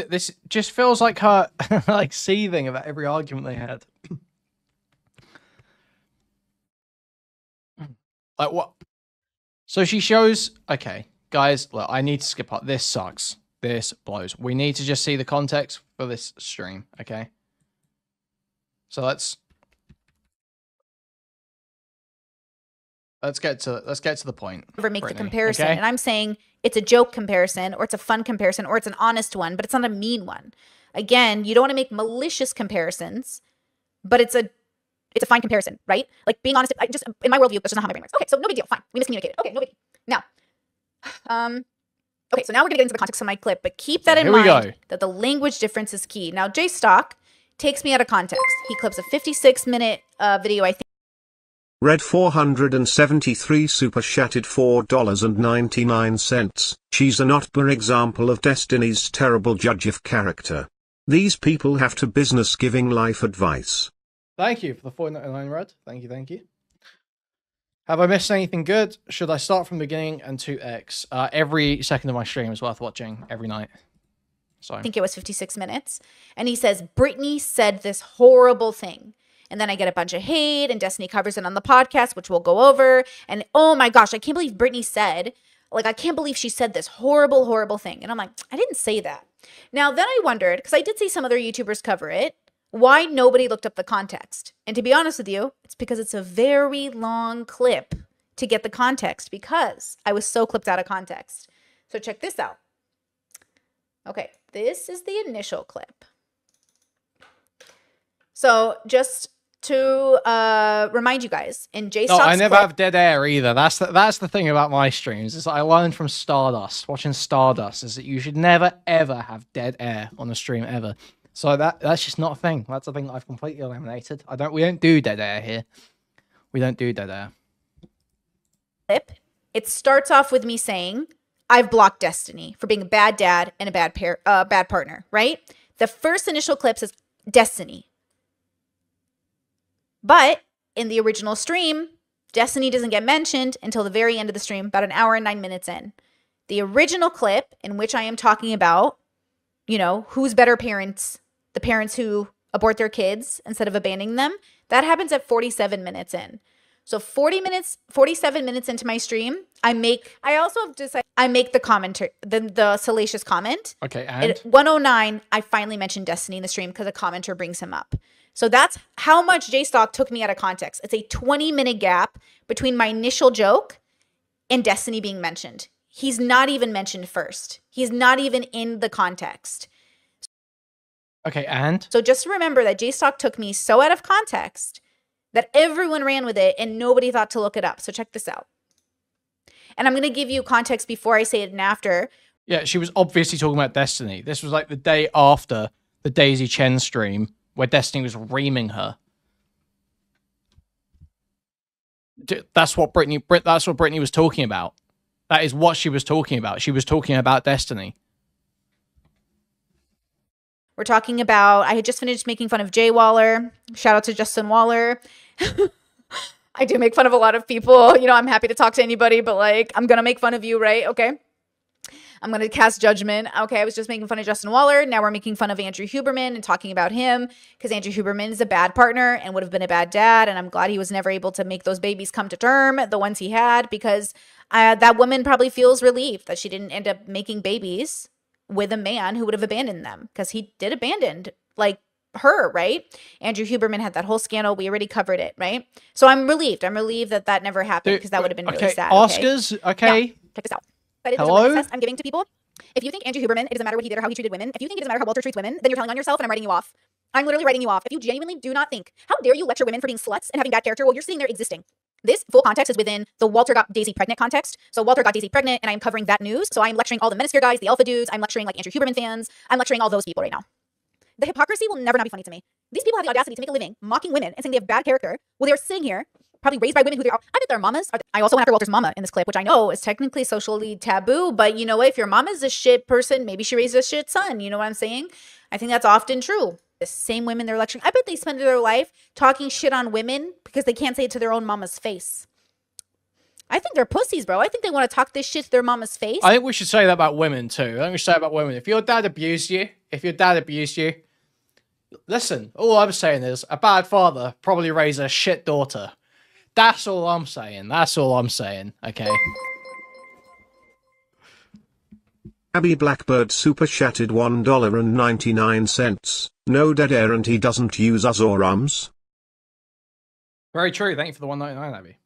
just feels like her like seething about every argument they had. Like what? So she shows, okay, guys, look, I need to skip up. This sucks. This blows. We need to just see the context for this stream, okay? So let's get to the point. Never make Brittany, the comparison. okay? And I'm saying it's a joke comparison or it's a fun comparison or it's an honest one, but it's not a mean one. Again, you don't want to make malicious comparisons, but it's a fine comparison, right? Like being honest, just in my worldview, that's just not how my brain works. Okay, so no big deal. Fine. We miscommunicated. Okay, no big deal. Now, okay, so now we're gonna get into the context of my clip, but keep that in mind that the language difference is key. Now, Jstlk takes me out of context. He clips a 56-minute video, I think. Red 473 super chatted $4.99. She's a not-bar example of Destiny's terrible judge of character. These people have to business giving life advice. Thank you for the 4.99 Red. Thank you. Have I missed anything good? Should I start from the beginning and 2x? Every second of my stream is worth watching every night. So I think it was 56 minutes. And he says, Brittany said this horrible thing. And then I get a bunch of hate and Destiny covers it on the podcast, which we'll go over. And oh my gosh, I can't believe Brittany said, like, I can't believe she said this horrible, horrible thing. And I'm like, I didn't say that. Now, then I wondered, because I did see some other YouTubers cover it, why nobody looked up the context. And to be honest with you, it's because it's a very long clip to get the context because I was so clipped out of context. So check this out. Okay, this is the initial clip. So just to remind you guys, in Jstlk's no, I never have dead air either. That's the thing about my streams. Is I learned from Stardust, watching Stardust, is that you should never ever have dead air on a stream ever. So that's just not a thing. That's a thing that I've completely eliminated. We don't do dead air here. We don't do dead air. It starts off with me saying, I've blocked Destiny for being a bad dad and a bad partner, right? The first initial clip says Destiny. But in the original stream, Destiny doesn't get mentioned until the very end of the stream, about an hour and 9 minutes in. The original clip in which I am talking about, you know, who's better parents, the parents who abort their kids instead of abandoning them, that happens at 47 minutes in. So 47 minutes into my stream, I make the commentary, the salacious comment. Okay, and? At 109, I finally mentioned Destiny in the stream because a commenter brings him up. So that's how much Jstlk took me out of context. It's a 20-minute gap between my initial joke and Destiny being mentioned. He's not even mentioned first. He's not even in the context. Okay, and? So just remember that Jstlk took me so out of context that everyone ran with it and nobody thought to look it up. So check this out. And I'm going to give you context before I say it and after. Yeah, she was obviously talking about Destiny. This was like the day after the Daisy Chen stream where Destiny was reaming her. That's what Brittany was talking about. That is what she was talking about. She was talking about Destiny. We're talking about, I had just finished making fun of Jay Waller. Shout out to Justin Waller. I do make fun of a lot of people. You know, I'm happy to talk to anybody, but like, I'm going to make fun of you, right? Okay. I'm going to cast judgment. Okay, I was just making fun of Justin Waller. Now we're making fun of Andrew Huberman and talking about him because Andrew Huberman is a bad partner and would have been a bad dad. And I'm glad he was never able to make those babies come to term, the ones he had, because that woman probably feels relieved that she didn't end up making babies with a man who would have abandoned them, because he did abandon like her, right? Andrew Huberman had that whole scandal. We already covered it, right? So I'm relieved. I'm relieved that that never happened, because that would have been really sad. Oscars, okay. Now, check this out. But Hello? I'm giving to people. If you think Andrew Huberman, it doesn't matter what he did or how he treated women. If you think it doesn't matter how Walter treats women, then you're telling on yourself, and I'm writing you off. I'm literally writing you off. If you genuinely do not think, how dare you lecture women for being sluts and having bad character while you're sitting there existing? This full context is within the Walter got Daisy pregnant context. So Walter got Daisy pregnant, and I'm covering that news. So I'm lecturing all the Menosphere guys, the Alpha dudes. I'm lecturing like Andrew Huberman fans. I'm lecturing all those people right now. The hypocrisy will never not be funny to me. These people have the audacity to make a living mocking women and saying they have bad character while they're sitting here, probably raised by women who they are. I bet their mamas are. I also went after Walter's mama in this clip, which I know is technically socially taboo, but you know what? If your mama's a shit person, maybe she raised a shit son. You know what I'm saying? I think that's often true. The same women they're lecturing, I bet they spend their life talking shit on women because they can't say it to their own mama's face. I think they're pussies, bro. I think they want to talk this shit to their mama's face. I think we should say that about women too. I think we should say about women. If your dad abused you, listen, all I'm saying is a bad father probably raised a shit daughter. That's all I'm saying. That's all I'm saying. Okay. Abby Blackbird super chatted $1.99. No dead air and he doesn't use us or ums. Very true. Thank you for the $1.99, Abby.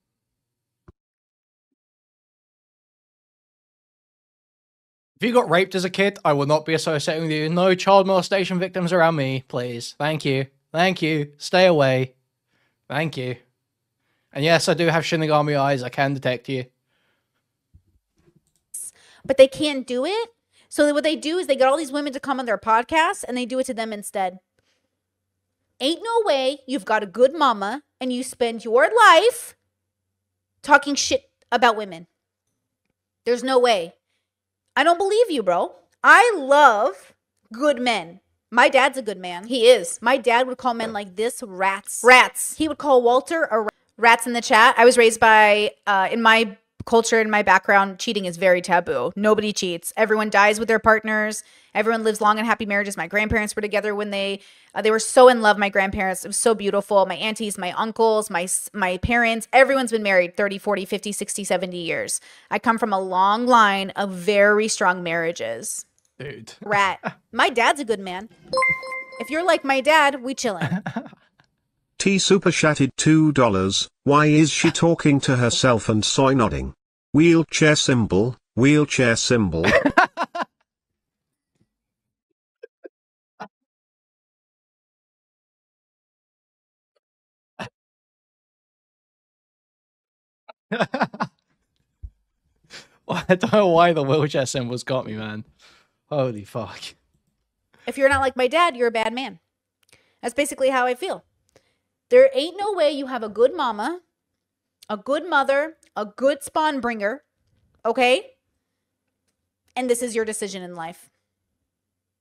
If you got raped as a kid, I will not be associating with you. No child molestation victims around me, please. Thank you. Thank you. Stay away. Thank you. And yes, I do have Shinigami eyes. I can detect you. But they can't do it. So what they do is they get all these women to come on their podcasts and they do it to them instead. Ain't no way you've got a good mama and you spend your life talking shit about women. There's no way. I don't believe you, bro. I love good men. My dad's a good man. He is. My dad would call men like this rats. Rats. He would call Walter a rat. Rats in the chat. I was raised by, in my culture, in my background, cheating is very taboo. Nobody cheats. Everyone dies with their partners. Everyone lives long and happy marriages. My grandparents were together when they were so in love, my grandparents. It was so beautiful. My aunties, my uncles, my parents, everyone's been married 30, 40, 50, 60, 70 years. I come from a long line of very strong marriages. Dude. Rat. My dad's a good man. If you're like my dad, we chillin'. T super chatted $2. Why is she talking to herself and soy nodding? Wheelchair symbol, wheelchair symbol. Well, I don't know why the wheelchair symbol's got me, man. Holy fuck. If you're not like my dad, you're a bad man. That's basically how I feel. There ain't no way you have a good mama, a good mother, a good spawn bringer, okay? And this is your decision in life.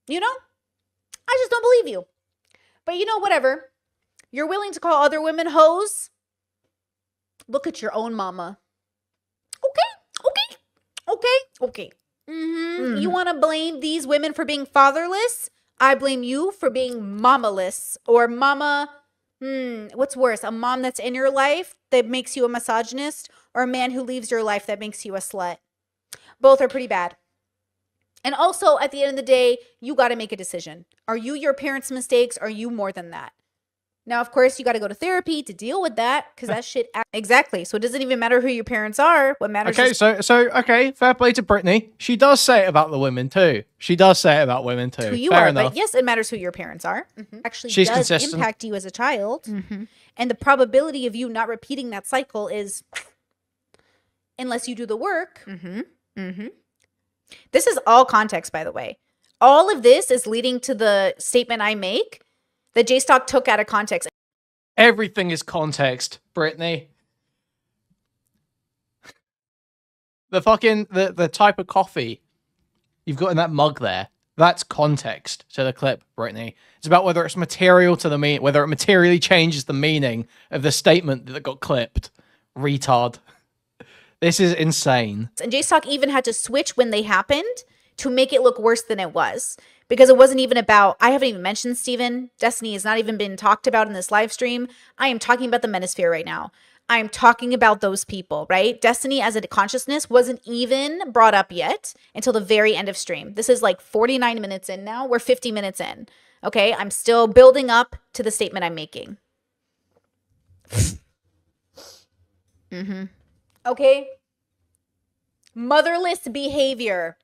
You know? I just don't believe you. But you know, whatever. You're willing to call other women hoes? Look at your own mama. Okay. You want to blame these women for being fatherless? I blame you for being mamaless or mama. What's worse, a mom that's in your life that makes you a misogynist, or a man who leaves your life that makes you a slut? Both are pretty bad. And also, at the end of the day, you got to make a decision. Are you your parents' mistakes? Or are you more than that? Now, of course, you got to go to therapy to deal with that, because that shit... Exactly. So it doesn't even matter who your parents are. What matters okay, is... Okay, fair play to Brittany. She does say it about the women, too. Who you fair are, enough. but yes, it matters who your parents are. Actually, She's does consistent. impact you as a child. And the probability of you not repeating that cycle is... Unless you do the work... This is all context, by the way. All of this is leading to the statement I make that Jstlk took out of context. Everything is context, Brittany. The type of coffee you've got in that mug there, that's context to the clip, Brittany. It's about whether it's material to the meaning, whether it materially changes the meaning of the statement that got clipped. Retard. This is insane. And Jstlk even had to switch when they happened to make it look worse than it was. Because it wasn't even about, I haven't even mentioned Steven. Destiny has not even been talked about in this live stream. I am talking about the manosphere right now. I am talking about those people, right? Destiny as a consciousness wasn't even brought up yet until the very end of stream. This is like 49 minutes in now. We're 50 minutes in. Okay, I'm still building up to the statement I'm making. Okay? Motherless behavior.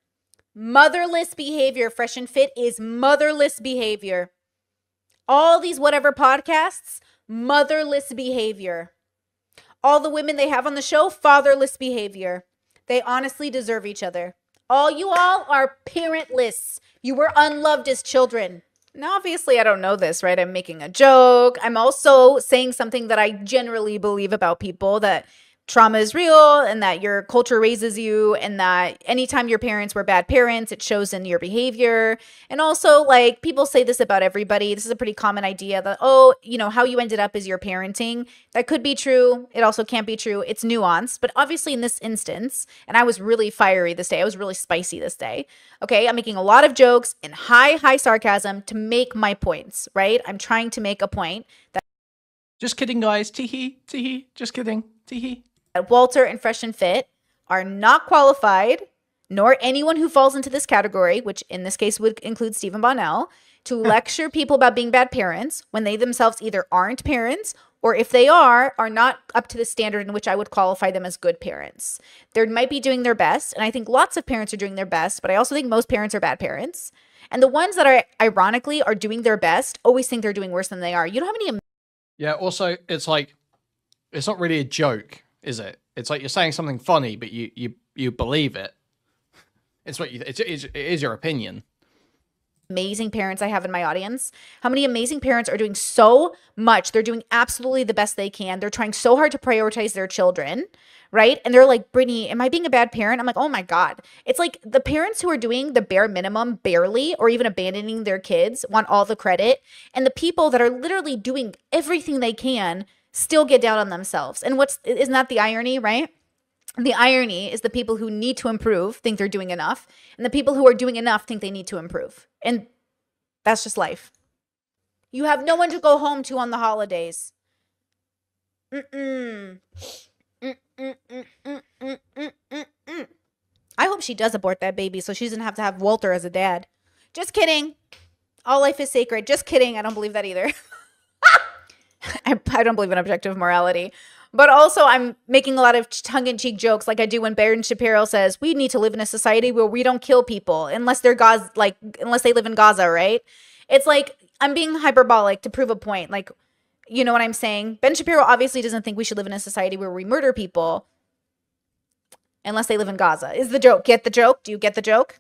Motherless behavior. Fresh and Fit is motherless behavior. All these whatever podcasts, motherless behavior. All the women they have on the show, fatherless behavior. They honestly deserve each other. All you all are parentless. You were unloved as children. Now, obviously, I don't know this, right? I'm making a joke. I'm also saying something that I generally believe about people, that trauma is real and that your culture raises you, and that anytime your parents were bad parents, it shows in your behavior. And also, like, people say this about everybody. This is a pretty common idea that, oh, you know, how you ended up is your parenting. That could be true. It also can't be true. It's nuanced. But obviously in this instance, and I was really fiery this day. I was really spicy this day. Okay, I'm making a lot of jokes in high sarcasm to make my points, right? I'm trying to make a point that... Just kidding, guys. Tee-hee. Just kidding. Tee-hee. Walter and Fresh and Fit are not qualified, nor anyone who falls into this category, which in this case would include Stephen Bonnell, to lecture people about being bad parents when they themselves either aren't parents, or if they are not up to the standard in which I would qualify them as good parents. They might be doing their best, and I think lots of parents are doing their best, but I also think most parents are bad parents. And the ones that are ironically are doing their best always think they're doing worse than they are. You know how many... Yeah, also, it's like, it's not really a joke, is it? It's like you're saying something funny, but you believe it. It's what it is your opinion. Amazing parents I have in my audience. How many amazing parents are doing so much? They're doing absolutely the best they can. They're trying so hard to prioritize their children, right? And they're like, Brittany, am I being a bad parent? I'm like, oh my God. It's like the parents who are doing the bare minimum, barely, or even abandoning their kids want all the credit. And the people that are literally doing everything they can still get down on themselves. And isn't that the irony, right? The irony is the people who need to improve think they're doing enough, and the people who are doing enough think they need to improve. And that's just life. You have no one to go home to on the holidays. I hope she does abort that baby so she doesn't have to have Walter as a dad. Just kidding. All life is sacred. Just kidding. I don't believe that either. I don't believe in objective morality. But also, I'm making a lot of tongue-in-cheek jokes like I do when Ben Shapiro says, we need to live in a society where we don't kill people unless they're unless they live in Gaza, right? It's like, I'm being hyperbolic to prove a point. Like, you know what I'm saying? Ben Shapiro obviously doesn't think we should live in a society where we murder people unless they live in Gaza. Is the joke. Get the joke? Do you get the joke?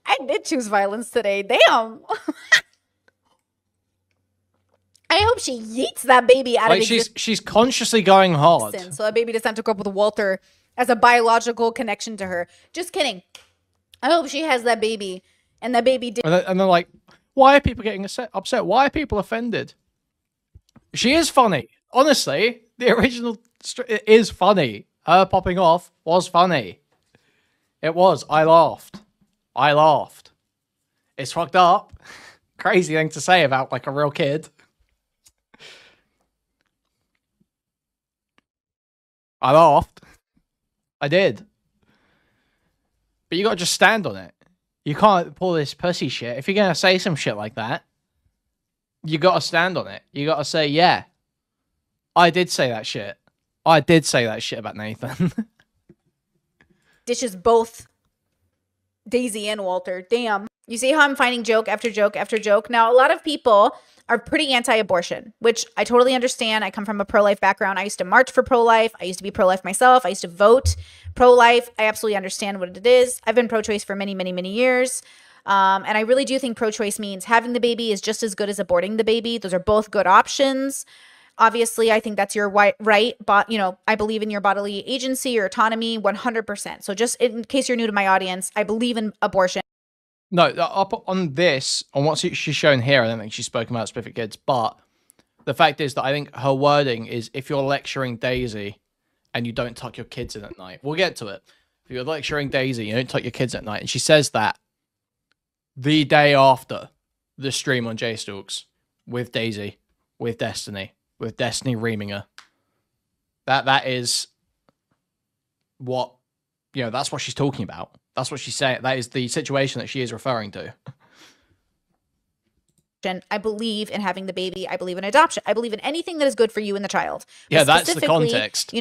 I did choose violence today. Damn. I hope she yeets that baby out of existence. She's consciously going hard. So that baby doesn't have to grow up with Walter as a biological connection to her. Just kidding. I hope she has that baby, and that baby did. And they're like, why are people getting upset? Why are people offended? She is funny. Honestly, The original it is funny. Her popping off was funny. It was. I laughed. I laughed. It's fucked up. Crazy thing to say about like a real kid. I laughed. I did. But you gotta just stand on it. You can't pull this pussy shit. If you're gonna say some shit like that, you gotta stand on it. You gotta say, yeah, I did say that shit. I did say that shit about Nathan. Dishes both Daisy and Walter. Damn. You see how I'm finding joke after joke after joke? Now, a lot of people are pretty anti-abortion, which I totally understand. I come from a pro-life background. I used to march for pro-life. I used to be pro-life myself. I used to vote pro-life. I absolutely understand what it is. I've been pro-choice for many, many, many years. And I really do think pro-choice means having the baby is just as good as aborting the baby. Those are both good options. Obviously, I think that's your right, but I believe in your bodily agency, your autonomy, 100%. So just in case you're new to my audience, I believe in abortion. No, up on this, on what she's shown here, I don't think she's spoken about specific kids, but the fact is that I think her wording is if you're lecturing Daisy and you don't tuck your kids in at night. We'll get to it. If you're lecturing Daisy, you don't tuck your kids at night. And she says that the day after the stream on Jstlks with Daisy, with Destiny reaming her. That is what, that's what she's talking about. That's what she's saying. That is the situation that she is referring to. I believe in having the baby. I believe in adoption. I believe in anything that is good for you and the child. Yeah, that's the context.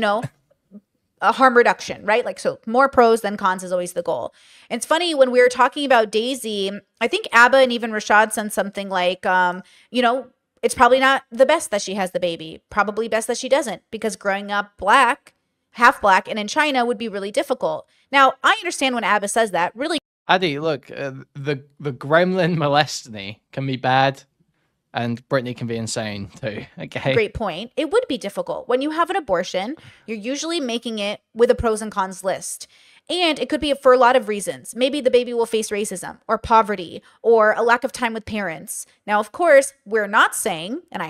A harm reduction, right? Like, so more pros than cons is always the goal. And it's funny when we were talking about Daisy, I think Abba and even Rashad said something like, it's probably not the best that she has the baby. Probably best that she doesn't, because growing up black, half black, and in China would be really difficult. Now, I understand when Abba says that. Really, Addy, look, the gremlin molestany can be bad, and Brittany can be insane too. Okay. Great point. It would be difficult. When you have an abortion, you're usually making it with a pros and cons list. And it could be for a lot of reasons. Maybe the baby will face racism or poverty or a lack of time with parents. Now, of course, we're not saying, and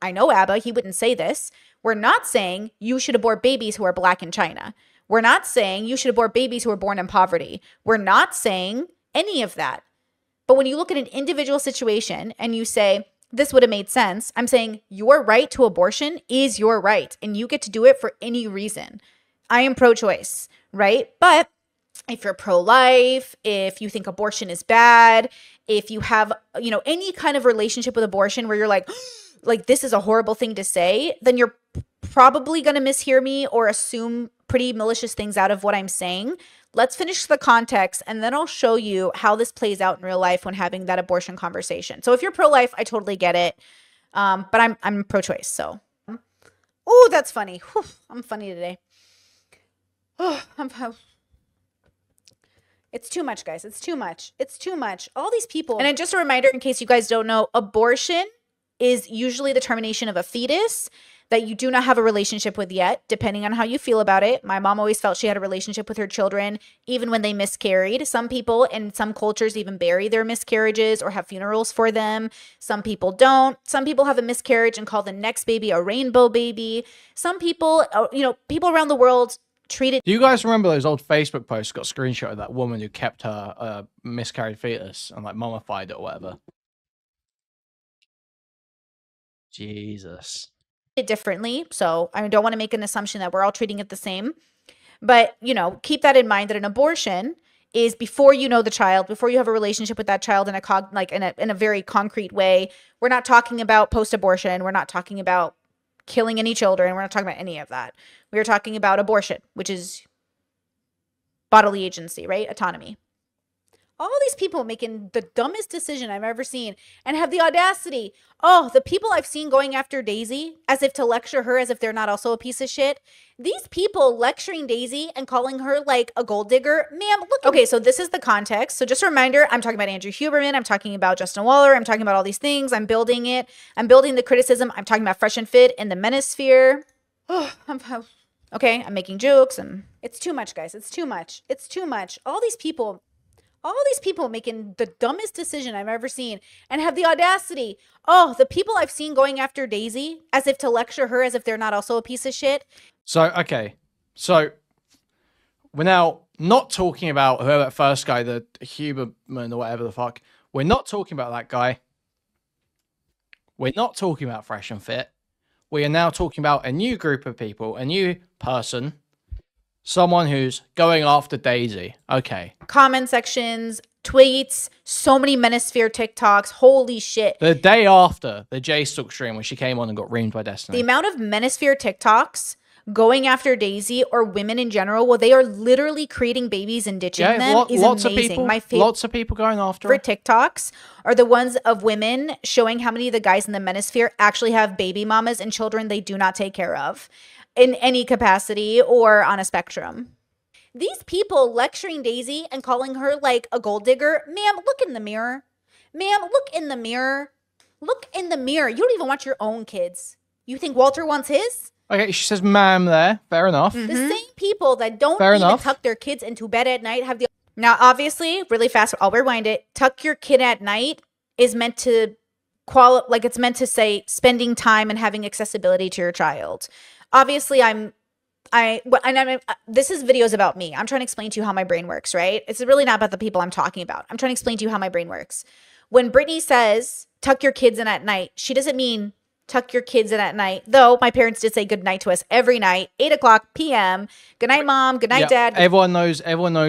I know Abba, he wouldn't say this, we're not saying you should abort babies who are black in China. We're not saying you should abort babies who are born in poverty. We're not saying any of that. But when you look at an individual situation and you say, this would have made sense, I'm saying your right to abortion is your right, and you get to do it for any reason. I am pro-choice, right? But if you're pro-life, if you think abortion is bad, if you have, any kind of relationship with abortion where you're like this is a horrible thing to say, then you're probably going to mishear me or assume pretty malicious things out of what I'm saying. Let's finish the context, and then I'll show you how this plays out in real life when having that abortion conversation. So if you're pro-life, I totally get it. But I'm pro-choice, so. Oh, that's funny. Whew, I'm funny today. Oh, it's too much, guys. It's too much. It's too much. All these people. And then just a reminder, in case you guys don't know, abortion is usually the termination of a fetus that you do not have a relationship with yet, depending on how you feel about it. My mom always felt she had a relationship with her children, even when they miscarried. Some people in some cultures even bury their miscarriages or have funerals for them. Some people don't. Some people have a miscarriage and call the next baby a rainbow baby. Some people, people around the world treat it. Do you guys remember those old Facebook posts got screenshot of that woman who kept her miscarried fetus and mummified it or whatever? Jesus. Differently. So I don't want to make an assumption that we're all treating it the same. But, keep that in mind that an abortion is before you know the child, before you have a relationship with that child in a very concrete way. We're not talking about post-abortion. We're not talking about killing any children. We're not talking about any of that. We are talking about abortion, which is bodily agency, right? Autonomy. All these people making the dumbest decision I've ever seen and have the audacity. Oh, the people I've seen going after Daisy as if to lecture her as if they're not also a piece of shit. These people lecturing Daisy and calling her like a gold digger. Ma'am, look. Okay, so this is the context. So just a reminder, I'm talking about Andrew Huberman. I'm talking about Justin Waller. I'm talking about all these things. I'm building it. I'm building the criticism. I'm talking about Fresh and Fit in the manosphere. Oh, okay, I'm making jokes and it's too much, guys. It's too much. It's too much. All these people All these people making the dumbest decision I've ever seen and have the audacity. Oh, the people I've seen going after Daisy as if to lecture her as if they're not also a piece of shit. So, okay. So, we're now not talking about whoever that first guy, the Huberman or whatever the fuck. We're not talking about that guy. We're not talking about Fresh and Fit. We are now talking about a new group of people, a new person, someone who's going after Daisy. Okay. Comment sections, tweets, so many Manosphere TikToks. Holy shit. The day after the Jstlk stream when she came on and got reamed by Destiny. The amount of Manosphere TikToks going after Daisy or women in general, well, they are literally creating babies and ditching them is lots amazing. Of people, My favorite lots of people going after her. TikToks are the ones of women showing how many of the guys in the Manosphere actually have baby mamas and children they do not take care of in any capacity or on a spectrum. These people lecturing Daisy and calling her like a gold digger, ma'am, look in the mirror. Ma'am, look in the mirror. Look in the mirror. You don't even want your own kids. You think Walter wants his? Okay, she says ma'am there. Fair enough. The same people that don't even tuck their kids into bed at night have the... Now, obviously, really fast, I'll rewind it. Tuck your kid at night is meant to it's meant to say spending time and having accessibility to your child. Obviously, this is videos about me. I'm trying to explain to you how my brain works, right? It's really not about the people I'm talking about. I'm trying to explain to you how my brain works. When Brittany says tuck your kids in at night, she doesn't mean tuck your kids in at night. Though my parents did say good night to us every night, 8:00 p.m. Good night, Mom. Good night, Dad. Everyone knows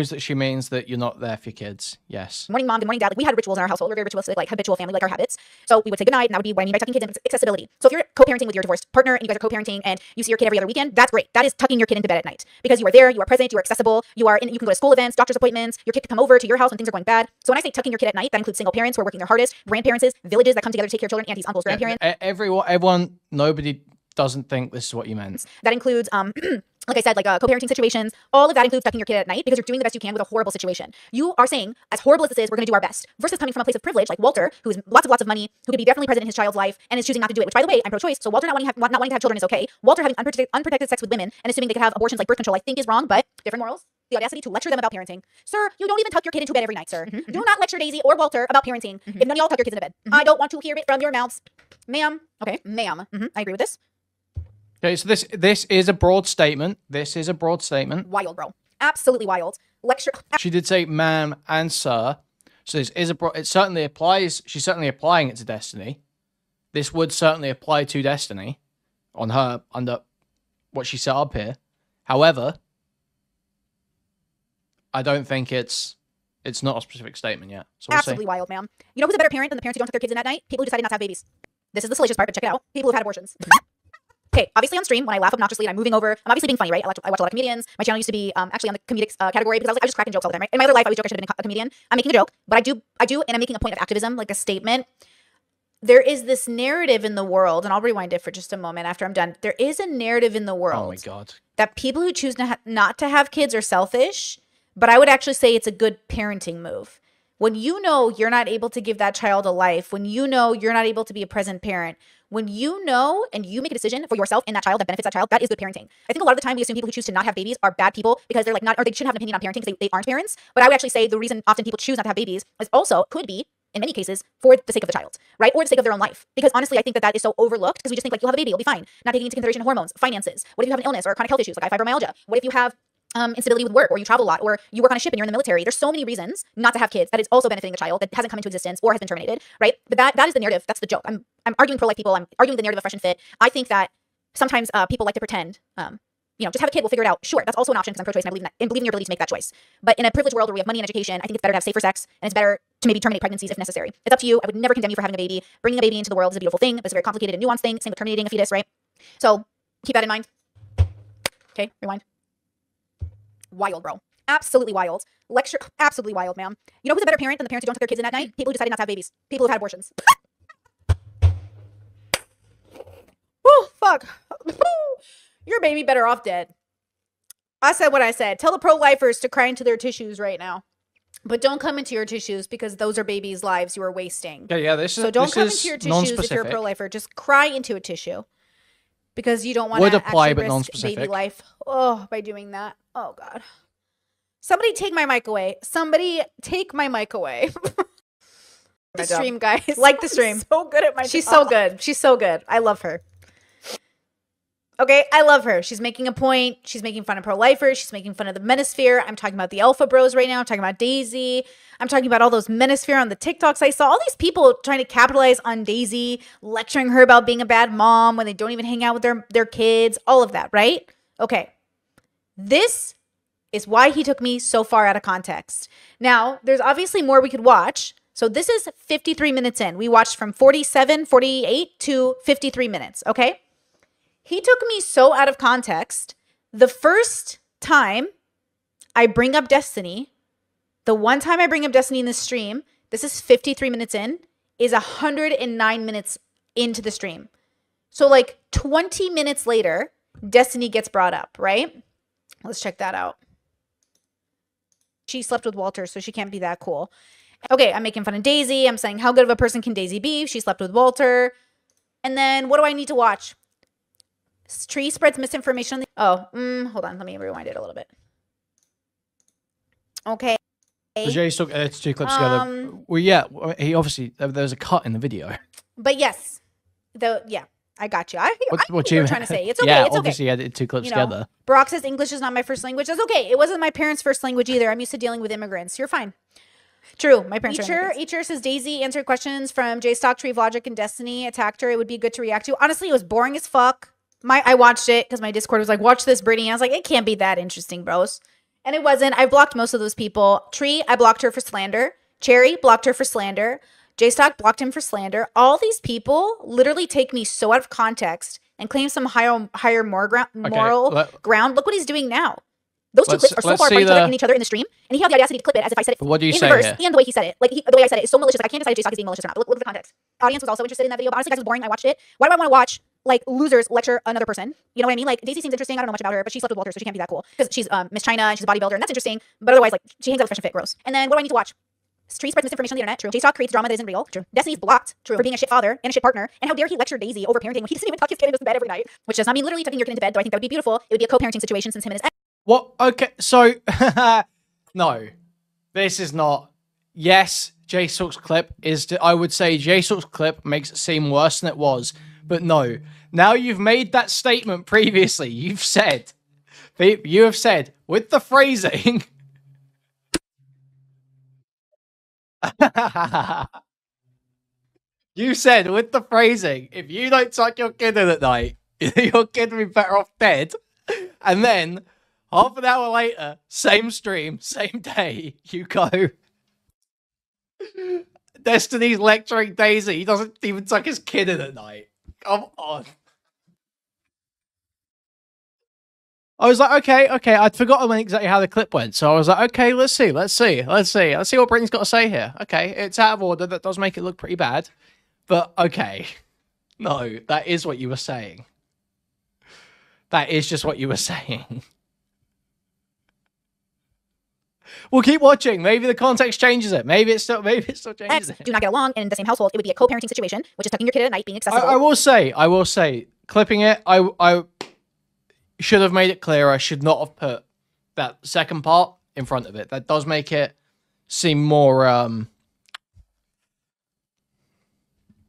that she means that you're not there for your kids. Yes. Morning, Mom. Good morning, Dad. Like, we had rituals in our household. We're very ritualistic, like habitual family, like our habits. So we would say good night, and that would be what I mean by tucking kids in. Accessibility. So if you're co-parenting with your divorced partner and you guys are co-parenting and you see your kid every other weekend, that's great. That is tucking your kid into bed at night because you are there, you are present, you are accessible, you can go to school events, doctor's appointments, your kid can come over to your house when things are going bad. So when I say tucking your kid at night, that includes single parents who are working their hardest, grandparents, villages that come together to take care of children, aunties, uncles, grandparents. Everyone, nobody doesn't think this is what you meant. That includes, like I said, like co-parenting situations. All of that includes tucking your kid at night because you're doing the best you can with a horrible situation. You are saying, as horrible as this is, we're going to do our best. Versus coming from a place of privilege, like Walter, who has lots of money, who could be definitely present in his child's life, and is choosing not to do it. Which, by the way, I'm pro-choice. So Walter not wanting to have children is okay. Walter having unprotected sex with women and assuming they could have abortions like birth control, I think is wrong. But different morals. The audacity to lecture them about parenting. Sir, you don't even tuck your kid into bed every night, sir. Do not lecture Daisy or Walter about parenting if none of y'all tuck your kids into bed. I don't want to hear it from your mouths, ma'am. Okay, ma'am. I agree with this. Okay, so this is a broad statement. This is a broad statement. Wild, bro. Absolutely wild. Lecture. She did say ma'am and sir. So this is it certainly applies. She's certainly applying it to Destiny. This would certainly apply to Destiny on her under what she set up here. However, I don't think it's not a specific statement yet. So absolutely wild, ma'am. You know who's a better parent than the parents who don't tuck their kids in at night? People who decided not to have babies. This is the salacious part, but check it out. People who've had abortions. Okay, obviously on stream, when I laugh obnoxiously and I'm moving over, I'm obviously being funny, right? I watch a lot of comedians. My channel used to be actually on the comedic category because I was just cracking jokes all the time, right? In my other life, I was joking I should have been a comedian. I'm making a joke, but I do, and I'm making a point of activism, like a statement. There is this narrative in the world, and I'll rewind it for just a moment after I'm done. There is a narrative in the world. Oh my God. That people who choose not to have kids are selfish, but I would actually say it's a good parenting move. When you know you're not able to give that child a life, when you know you're not able to be a present parent, when you know and you make a decision for yourself and that child that benefits that child, that is good parenting. I think a lot of the time we assume people who choose to not have babies are bad people because they're like not, or they shouldn't have an opinion on parenting because they aren't parents. But I would actually say the reason often people choose not to have babies is also could be, in many cases, for the sake of the child, right? Or the sake of their own life. Because honestly, I think that is so overlooked because we just think like you'll have a baby, you'll be fine. Not taking into consideration hormones, finances. What if you have an illness or chronic health issues like fibromyalgia? What if you have instability with work, or you travel a lot, or you work on a ship and you're in the military? There's so many reasons not to have kids that is also benefiting the child that hasn't come into existence or has been terminated, right? But that is the narrative. That's the joke. I'm arguing pro-life people. I'm arguing the narrative of Fresh and Fit. I think that sometimes people like to pretend, just have a kid, we'll figure it out. Sure, that's also an option because I'm pro-choice and I believe in that, and believe in your ability to make that choice. But in a privileged world where we have money and education, I think it's better to have safer sex, and it's better to maybe terminate pregnancies if necessary. It's up to you. I would never condemn you for having a baby. Bringing a baby into the world is a beautiful thing, but it's a very complicated and nuanced thing. Same with terminating a fetus, right? So keep that in mind. Okay, rewind. Wild, bro. Absolutely wild. Lecture. Absolutely wild, ma'am. You know who's a better parent than the parents who don't tuck their kids in at night? People who decided not to have babies. People who've had abortions. Oh, fuck. Your baby better off dead. I said what I said. Tell the pro-lifers to cry into their tissues right now. But don't come into your tissues because those are babies' lives you are wasting. Yeah, so don't come into your tissues if you're a pro-lifer. Just cry into a tissue. Because you don't want to actually risk baby life by doing that. Oh, God. Somebody take my mic away. Somebody take my mic away. The stream, guys. Like the stream. I'm so good at my She's job. so good. She's so good. I love her. Okay, I love her. She's making a point. She's making fun of pro-lifers. She's making fun of the Menosphere. I'm talking about the Alpha Bros right now. I'm talking about Daisy. I'm talking about all those Menosphere on the TikToks I saw. All these people trying to capitalize on Daisy, lecturing her about being a bad mom when they don't even hang out with their kids. All of that, right? Okay. This is why he took me so far out of context. Now, there's obviously more we could watch. So this is 53 minutes in. We watched from 47, 48 to 53 minutes, okay? He took me so out of context. The first time I bring up Destiny, the one time I bring up Destiny in the stream, this is 53 minutes in, is 109 minutes into the stream. So like 20 minutes later, Destiny gets brought up, right? Let's check that out. She slept with Walter, so she can't be that cool. Okay, I'm making fun of Daisy. I'm saying, how good of a person can Daisy be? She slept with Walter. And then what do I need to watch? Tree spreads misinformation. Hold on. Let me rewind it a little bit. Okay. The Jstlk edits 2 clips together. Well, yeah, he obviously, there's a cut in the video. But yes, I got you. I what you were trying to say. It's okay. Yeah, it's obviously he edited 2 clips together. Brock says English is not my first language. That's okay. It wasn't my parents' first language either. I'm used to dealing with immigrants. You're fine. True. My parents are Eacher says Daisy answered questions from Jstlk, Tree of Logic, and Destiny. Attacked her. It would be good to react to. Honestly, it was boring as fuck. I watched it because my Discord was like, watch this, Brittany. I was like, it can't be that interesting, bros. And it wasn't. I blocked most of those people. Tree, I blocked her for slander. Cherry, blocked her for slander. Jstlk blocked him for slander. All these people literally take me so out of context and claim some higher moral ground. Look what he's doing now. Those two clips are so far apart from each other in the stream, and he had the audacity to clip it as if I said it. What do you say reverse, here? And the way he said it, the way I said it is so malicious. Like, I can't decide if Jstlk is being malicious or not. But look at the context. Audience was also interested in that video. But honestly, guys, it was boring. I watched it. Why do I want to watch like losers lecture another person? You know what I mean? Like, Daisy seems interesting. I don't know much about her, but she slept with Walter, so she can't be that cool because she's Miss China and she's a bodybuilder, and that's interesting. But otherwise, like, she hangs out with Fresh and Fit. Gross. And then what do I need to watch? Tree spreads misinformation on the internet. True. Jstlk creates drama that isn't real. True. Destiny's blocked. True. For being a shit father and a shit partner. And how dare he lecture Daisy over parenting when he doesn't even tuck his kid into bed every night? Which does not mean literally tucking your kid into bed, though I think that would be beautiful. It would be a co-parenting situation since him and his ex. What? Okay, so no, this is not. Yes, Jstlk's clip is. I would say Jstlk's clip makes it seem worse than it was, but no. Now you've made that statement previously. You have said with the phrasing. You said with the phrasing, if you don't tuck your kid in at night, your kid will be better off dead. And then half an hour later, same stream, same day, you go. Destiny's lecturing Daisy. He doesn't even tuck his kid in at night. Come on. I was like, okay. I'd forgotten exactly how the clip went. So I was like, okay, let's see what Brittany's got to say here. Okay, it's out of order. That does make it look pretty bad. But okay. No, that is what you were saying. That is just what you were saying. We'll keep watching. Maybe the context changes it. Maybe it still changes it. Do not get along in the same household. It would be a co-parenting situation, which is tucking your kid at night, being accessible. I will say, clipping it, I should have made it clearer. I should not have put that second part in front of it. That does make it seem more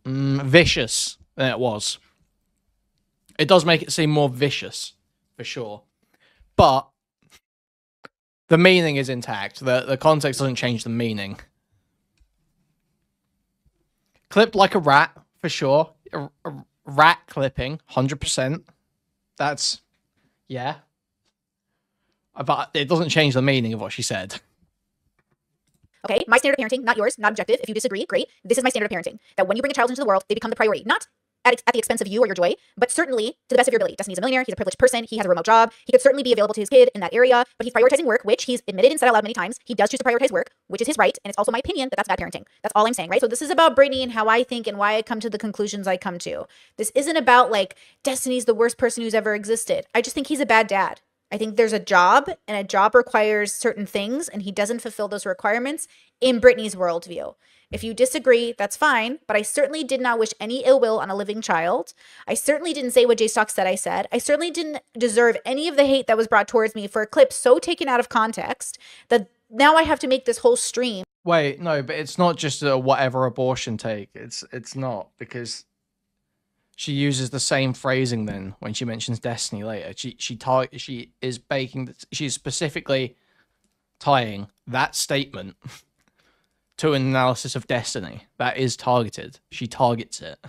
vicious than it was. It does make it seem more vicious, for sure. But the meaning is intact. The context doesn't change the meaning. Clipped like a rat, for sure. A rat clipping, 100%. That's... yeah. But it doesn't change the meaning of what she said. Okay, my standard of parenting, not yours, not objective. If you disagree, great. This is my standard of parenting. That when you bring a child into the world, they become the priority. Not at the expense of you or your joy, but certainly to the best of your ability. Destiny's a millionaire. He's a privileged person. He has a remote job. He could certainly be available to his kid in that area, but he's prioritizing work, which he's admitted and said out loud many times. He does choose to prioritize work, which is his right, and it's also my opinion that that's bad parenting. That's all I'm saying, right? So this is about Brittany and how I think and why I come to the conclusions I come to. This isn't about like Destiny's the worst person who's ever existed. I just think he's a bad dad. I think there's a job, and a job requires certain things, and he doesn't fulfill those requirements in Brittany's worldview. If you disagree, that's fine, but I certainly did not wish any ill will on a living child. I certainly didn't say what Jstlk said I said. I certainly didn't deserve any of the hate that was brought towards me for a clip so taken out of context that now I have to make this whole stream. Wait, no, but it's not just a whatever abortion take. It's not, because she uses the same phrasing then when she mentions Destiny later. She's specifically tying that statement to an analysis of Destiny. That is targeted. She targets it.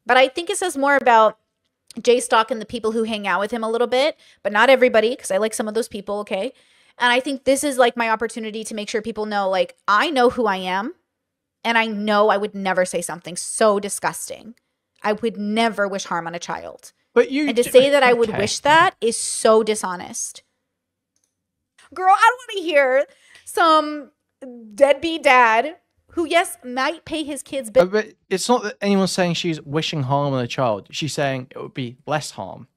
But I think it says more about Jstlk and the people who hang out with him a little bit, but not everybody, because I like some of those people, okay? And I think this is like my opportunity to make sure people know, like, I know who I am, and I know I would never say something so disgusting. I would never wish harm on a child. But you and to say that I would wish that is so dishonest. Girl, I don't want to hear some deadbeat dad who, yes, might pay his kids bills. But it's not that anyone's saying she's wishing harm on a child. She's saying it would be less harm.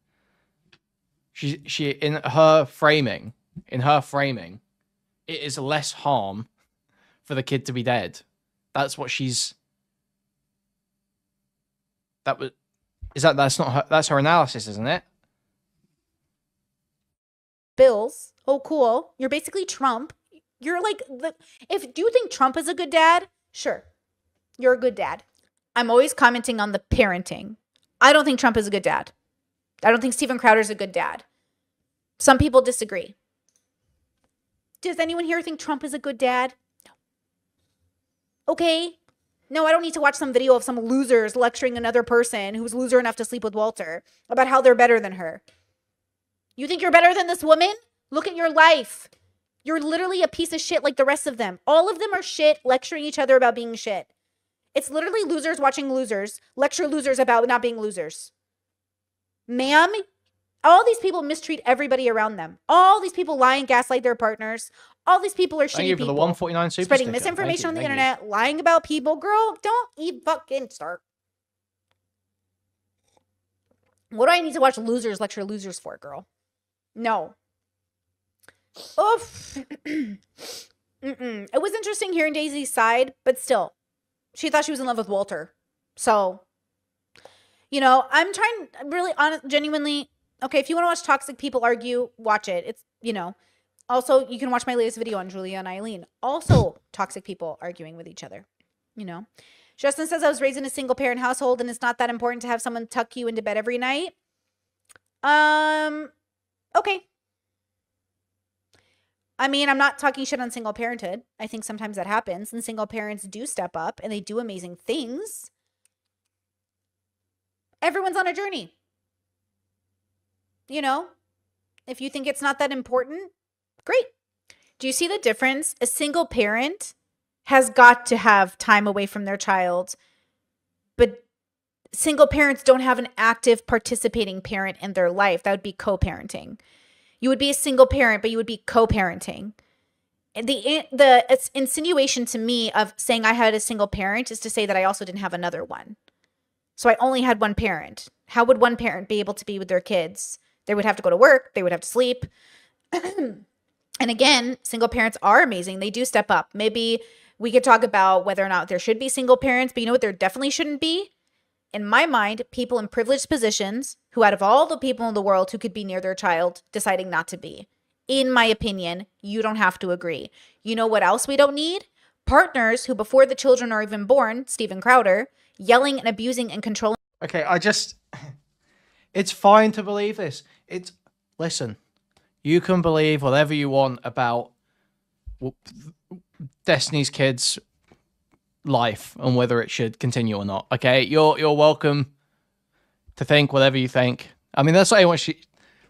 She in her framing, it is less harm for the kid to be dead. That's what she's. That's not her. That's her analysis, isn't it? Bills. Oh, cool. You're basically Trump. You're like do you think Trump is a good dad? Sure. You're a good dad. I'm always commenting on the parenting. I don't think Trump is a good dad. I don't think Steven Crowder's a good dad. Some people disagree. Does anyone here think Trump is a good dad? No. Okay. No, I don't need to watch some video of some losers lecturing another person who's loser enough to sleep with Walter about how they're better than her. You think you're better than this woman? Look at your life. You're literally a piece of shit like the rest of them. All of them are shit, lecturing each other about being shit. It's literally losers watching losers lecture losers about not being losers. Ma'am, all these people mistreat everybody around them. All these people lie and gaslight their partners. All these people are shitty Thank you for people. the 149 super spreading sticker. misinformation on the Thank you. internet, lying about people. Girl, don't even fucking start. What do I need to watch losers lecture losers for, girl? No. Oof. It was interesting hearing Daisy's side, but still, she thought she was in love with Walter. So, you know, I'm trying really genuinely. Okay, if you want to watch toxic people argue, watch it. It's, you know, also you can watch my latest video on Julia and Eileen. Also, toxic people arguing with each other, you know. Justin says, I was raised in a single parent household and it's not that important to have someone tuck you into bed every night. Okay. I mean, I'm not talking shit on single parenthood. I think sometimes that happens and single parents do step up and they do amazing things. Everyone's on a journey. You know, if you think it's not that important, great. Do you see the difference? A single parent has got to have time away from their child, but single parents don't have an active participating parent in their life. That would be co-parenting. You would be a single parent, but you would be co-parenting. The insinuation to me of saying I had a single parent is to say that I also didn't have another one. So I only had one parent. How would one parent be able to be with their kids? They would have to go to work. They would have to sleep. And again, single parents are amazing. They do step up. Maybe we could talk about whether or not there should be single parents, but you know what there definitely shouldn't be? In my mind, people in privileged positions who out of all the people in the world who could be near their child deciding not to be. In my opinion, you don't have to agree. You know what else we don't need? Partners who before the children are even born, Steven Crowder, yelling and abusing and controlling. Okay, it's fine to believe this. Listen, you can believe whatever you want about Destiny's kids' life and whether it should continue or not. Okay, you're welcome to think whatever you think. I mean, that's what anyone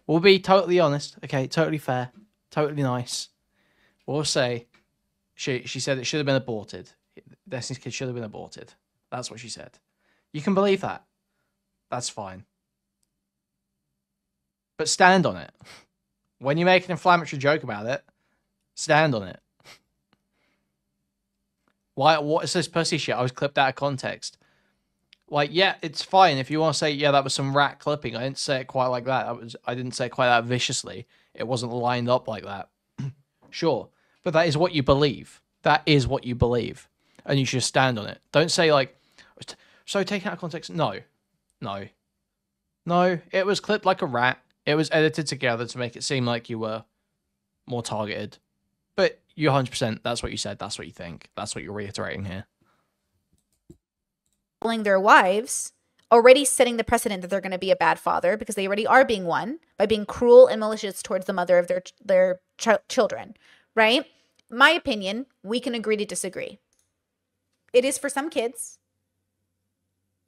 we'll be totally honest. Okay, totally fair, totally nice. We'll say she said it should have been aborted. Destiny's kids should have been aborted. That's what she said. You can believe that. That's fine. But stand on it. When you make an inflammatory joke about it, stand on it. Why? What is this pussy shit? I was clipped out of context. Like, yeah, it's fine if you want to say, yeah, that was some rat clipping. I didn't say it quite like that. I didn't say it quite that viciously. It wasn't lined up like that. Sure, but that is what you believe. that is what you believe, and you should stand on it. Don't say like, so taken out of context. No. It was clipped like a rat. It was edited together to make it seem like you were more targeted. But you 100%, that's what you said. That's what you think. That's what you're reiterating here. Their wives, already setting the precedent that they're going to be a bad father because they already are being one by being cruel and malicious towards the mother of their children, right? My opinion, we can agree to disagree. It is for some kids.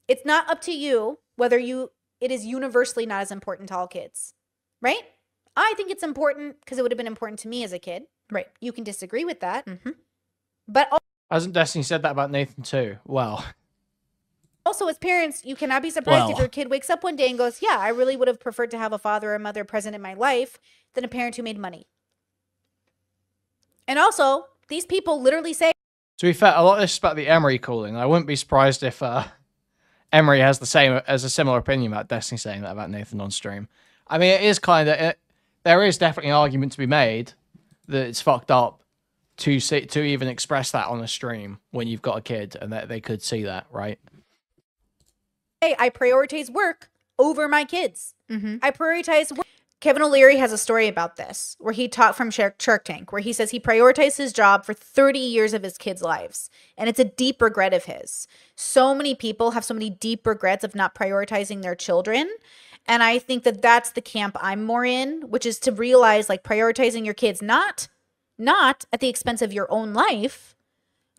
It's not up to you whether it is universally not as important to all kids, right? I think it's important because it would have been important to me as a kid, right? You can disagree with that. But hasn't Destiny said that about Nathan too? Well, also as parents, you cannot be surprised if your kid wakes up one day and goes, yeah, I really would have preferred to have a father or a mother present in my life than a parent who made money. And also, these people literally say, to be fair, a lot of this is about the Emery calling. I wouldn't be surprised if Emery has a similar opinion about Destiny saying that about Nathan on stream. I mean, it is kind of, there is definitely an argument to be made that it's fucked up to even express that on a stream when you've got a kid and that they could see that, right? Hey, I prioritize work over my kids. I prioritize work. Kevin O'Leary has a story about this where he taught from Shark Tank, where he says he prioritized his job for 30 years of his kids' lives. And it's a deep regret of his. So many people have so many deep regrets of not prioritizing their children. And I think that that's the camp I'm more in, which is to realize like prioritizing your kids, not at the expense of your own life,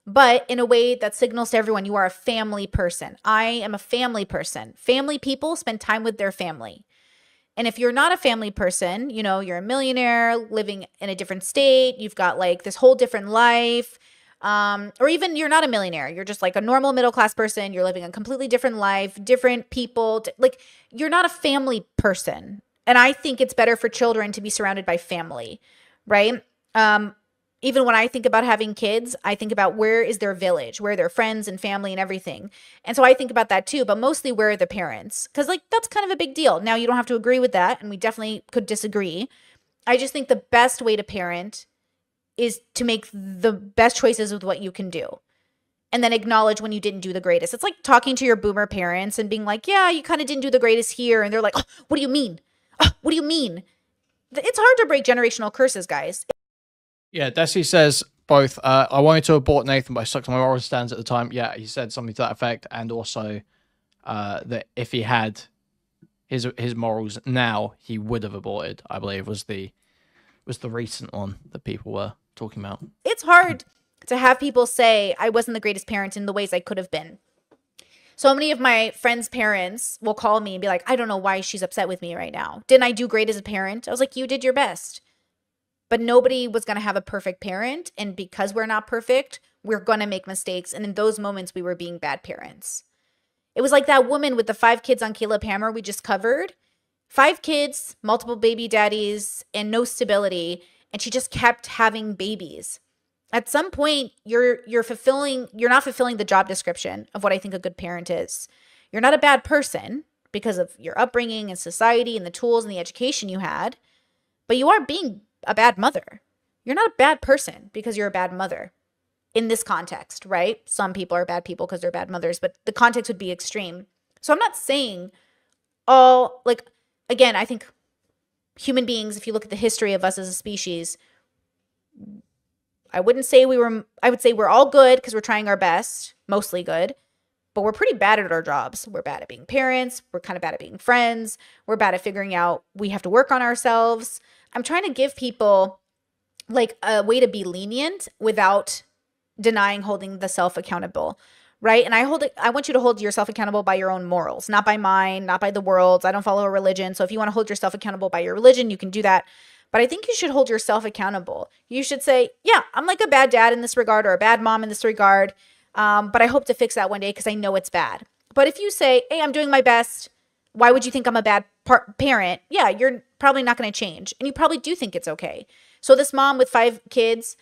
but in a way that signals to everyone you are a family person. I am a family person. Family people spend time with their family. And if you're not a family person, you know, you're a millionaire living in a different state, you've got like this whole different life, or even you're not a millionaire, you're just like a normal middle-class person, you're living a completely different life, different people, like you're not a family person. And I think it's better for children to be surrounded by family, right? Even when I think about having kids, I think about where is their village, where are their friends and family and everything. And so I think about that too, but mostly where are the parents? Because like that's kind of a big deal. Now you don't have to agree with that, and we definitely could disagree. I just think the best way to parent is to make the best choices with what you can do. And then acknowledge when you didn't do the greatest. It's like talking to your boomer parents and being like, yeah, you kind of didn't do the greatest here. And they're like, oh, what do you mean? Oh, what do you mean? It's hard to break generational curses, guys. Yeah, Desi says both. I wanted to abort Nathan, but I stuck to my moral stands at the time. Yeah, he said something to that effect, and also that if he had his morals now, he would have aborted. I believe was the recent one that people were talking about. It's hard to have people say I wasn't the greatest parent in the ways I could have been. So many of my friends' parents will call me and be like, I don't know why she's upset with me right now. Didn't I do great as a parent? I was like, you did your best. But nobody was going to have a perfect parent. And because we're not perfect, we're going to make mistakes. And in those moments, we were being bad parents. It was like that woman with the 5 kids on Caleb Hammer we just covered. 5 kids, multiple baby daddies, and no stability. And she just kept having babies. At some point, you're not fulfilling the job description of what I think a good parent is. You're not a bad person because of your upbringing and society and the tools and the education you had. But you are being a bad mother. You're not a bad person because you're a bad mother in this context, right? Some people are bad people because they're bad mothers, but the context would be extreme. So I'm not saying again, I think human beings, if you look at the history of us as a species, I would say we're all good because we're trying our best, mostly good, but we're pretty bad at our jobs. We're bad at being parents. We're kind of bad at being friends. We're bad at figuring out we have to work on ourselves. I'm trying to give people like a way to be lenient without denying holding the self accountable, right? And I want you to hold yourself accountable by your own morals, not by mine, not by the world's. I don't follow a religion. So if you want to hold yourself accountable by your religion, you can do that. But I think you should hold yourself accountable. You should say, yeah, I'm like a bad dad in this regard or a bad mom in this regard. But I hope to fix that one day because I know it's bad. But if you say, hey, I'm doing my best, why would you think I'm a bad parent? Yeah, you're probably not going to change. And you probably do think it's okay. So this mom with 5 kids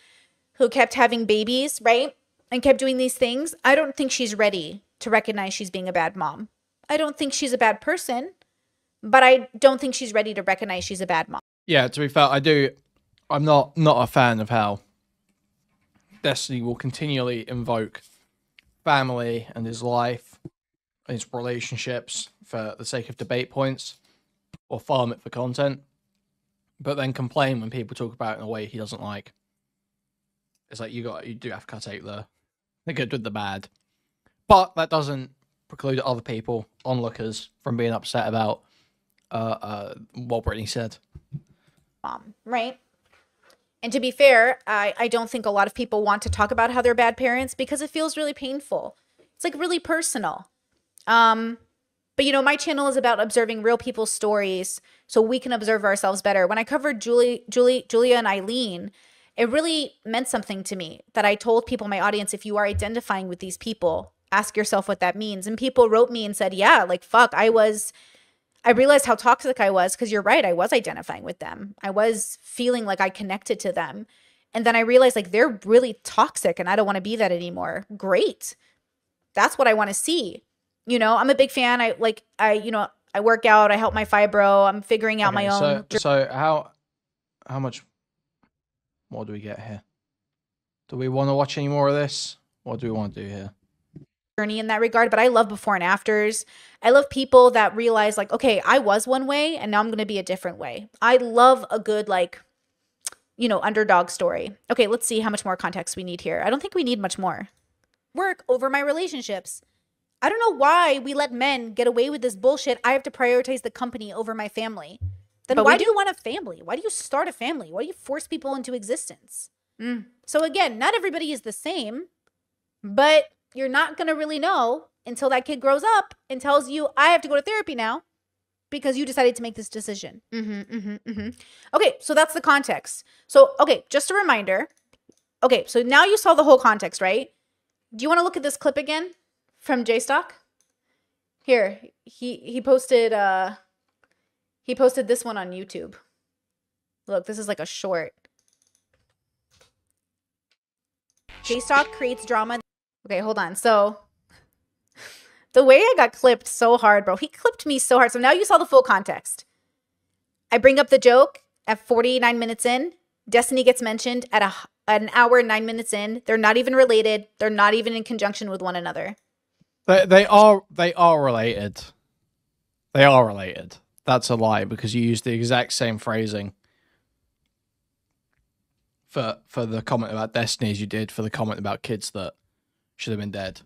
who kept having babies, right? And kept doing these things, I don't think she's ready to recognize she's being a bad mom. I don't think she's a bad person, but I don't think she's ready to recognize she's a bad mom. Yeah, to be fair, I'm not a fan of how Destiny will continually invoke family and his life and his relationships for the sake of debate points or farm it for content, but then complain when people talk about it in a way he doesn't like. It's like you do have to take the good with the bad, but that doesn't preclude other people, onlookers, from being upset about what Brittany said. Right. And to be fair, I don't think a lot of people want to talk about how they're bad parents because it feels really painful. It's like really personal. But you know, my channel is about observing real people's stories so we can observe ourselves better. When I covered Julia and Eileen, it really meant something to me that I told people in my audience, if you are identifying with these people, ask yourself what that means. And people wrote me and said, yeah, like, fuck, I realized how toxic I was because you're right. I was identifying with them. I was feeling like I connected to them. And then I realized like they're really toxic and I don't want to be that anymore. Great. That's what I want to see. You know, I'm a big fan. I work out. I help my fibro. I'm figuring out my own. So how much more do we get here? Do we want to watch any more of this? What do we want to do here? Journey in that regard, but I love before and afters. I love people that realize like, okay, I was one way and now I'm going to be a different way. I love a good like, you know, underdog story. Okay, let's see how much more context we need here. I don't think we need much more. Work over my relationships. I don't know why we let men get away with this bullshit. I have to prioritize the company over my family. Then why do you want a family? Why do you start a family? Why do you force people into existence? So again, not everybody is the same, but you're not going to really know until that kid grows up and tells you, I have to go to therapy now because you decided to make this decision. Okay, so that's the context. So, okay, just a reminder. Okay, so now you saw the whole context, right? Do you want to look at this clip again from Jstlk? Here, he posted this one on YouTube. Look, this is like a short. Jstlk creates drama. Okay, hold on. So the way I got clipped so hard, bro, he clipped me so hard. So now you saw the full context. I bring up the joke at 49 minutes in. Destiny gets mentioned at an hour and 9 minutes in. They're not even related. They're not even in conjunction with one another. They are related. They are related. That's a lie because you used the exact same phrasing for the comment about Destiny as you did for the comment about kids that should have been dead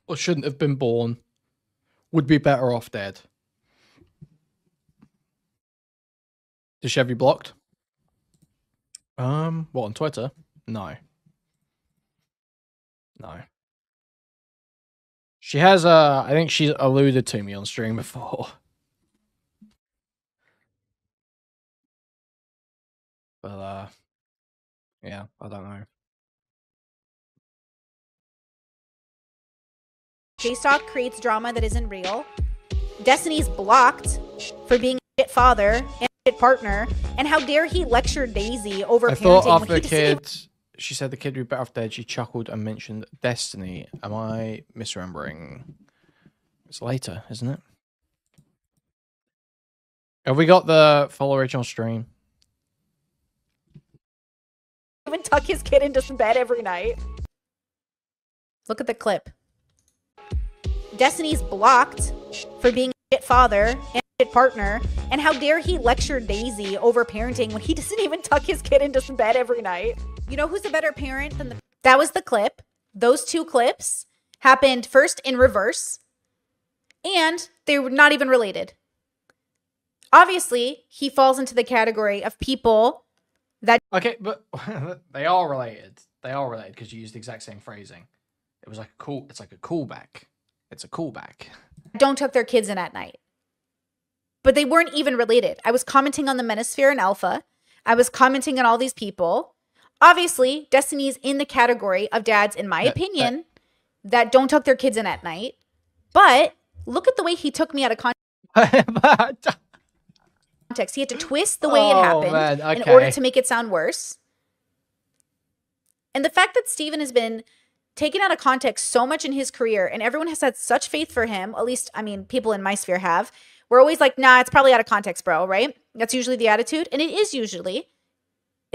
or shouldn't have been born, would be better off dead. Does she have you blocked? What, on Twitter? No. She has I think she's alluded to me on stream before. But yeah, I don't know. Jstlk creates drama that isn't real. Destiny's blocked for being a shit father and a shit partner. And how dare he lecture Daisy over parenting? I thought after the kid, she said the kid would be better off dead. She chuckled and mentioned Destiny. Am I misremembering? It's later, isn't it? Have we got the full original stream? Even tuck his kid into bed every night. Look at the clip. Destiny's blocked for being a shit father and a shit partner. And how dare he lecture Daisy over parenting when he doesn't even tuck his kid into bed every night? You know who's a better parent than the... That was the clip. Those two clips happened first in reverse. And they were not even related. Obviously, he falls into the category of people that... Okay, but they are related. They are related because you used the exact same phrasing. It was like a cool... It's like a callback. It's a callback. Don't tuck their kids in at night. But they weren't even related. I was commenting on the Menosphere and Alpha. I was commenting on all these people. Obviously, Destiny's in the category of dads, in my opinion, that don't tuck their kids in at night. But look at the way he took me out of context. He had to twist the way it happened in order to make it sound worse. And the fact that Steven has been taken out of context so much in his career, and everyone has had such faith for him, at least, I mean, people in my sphere have. We're always like, nah, it's probably out of context, bro, right? That's usually the attitude, and it is usually.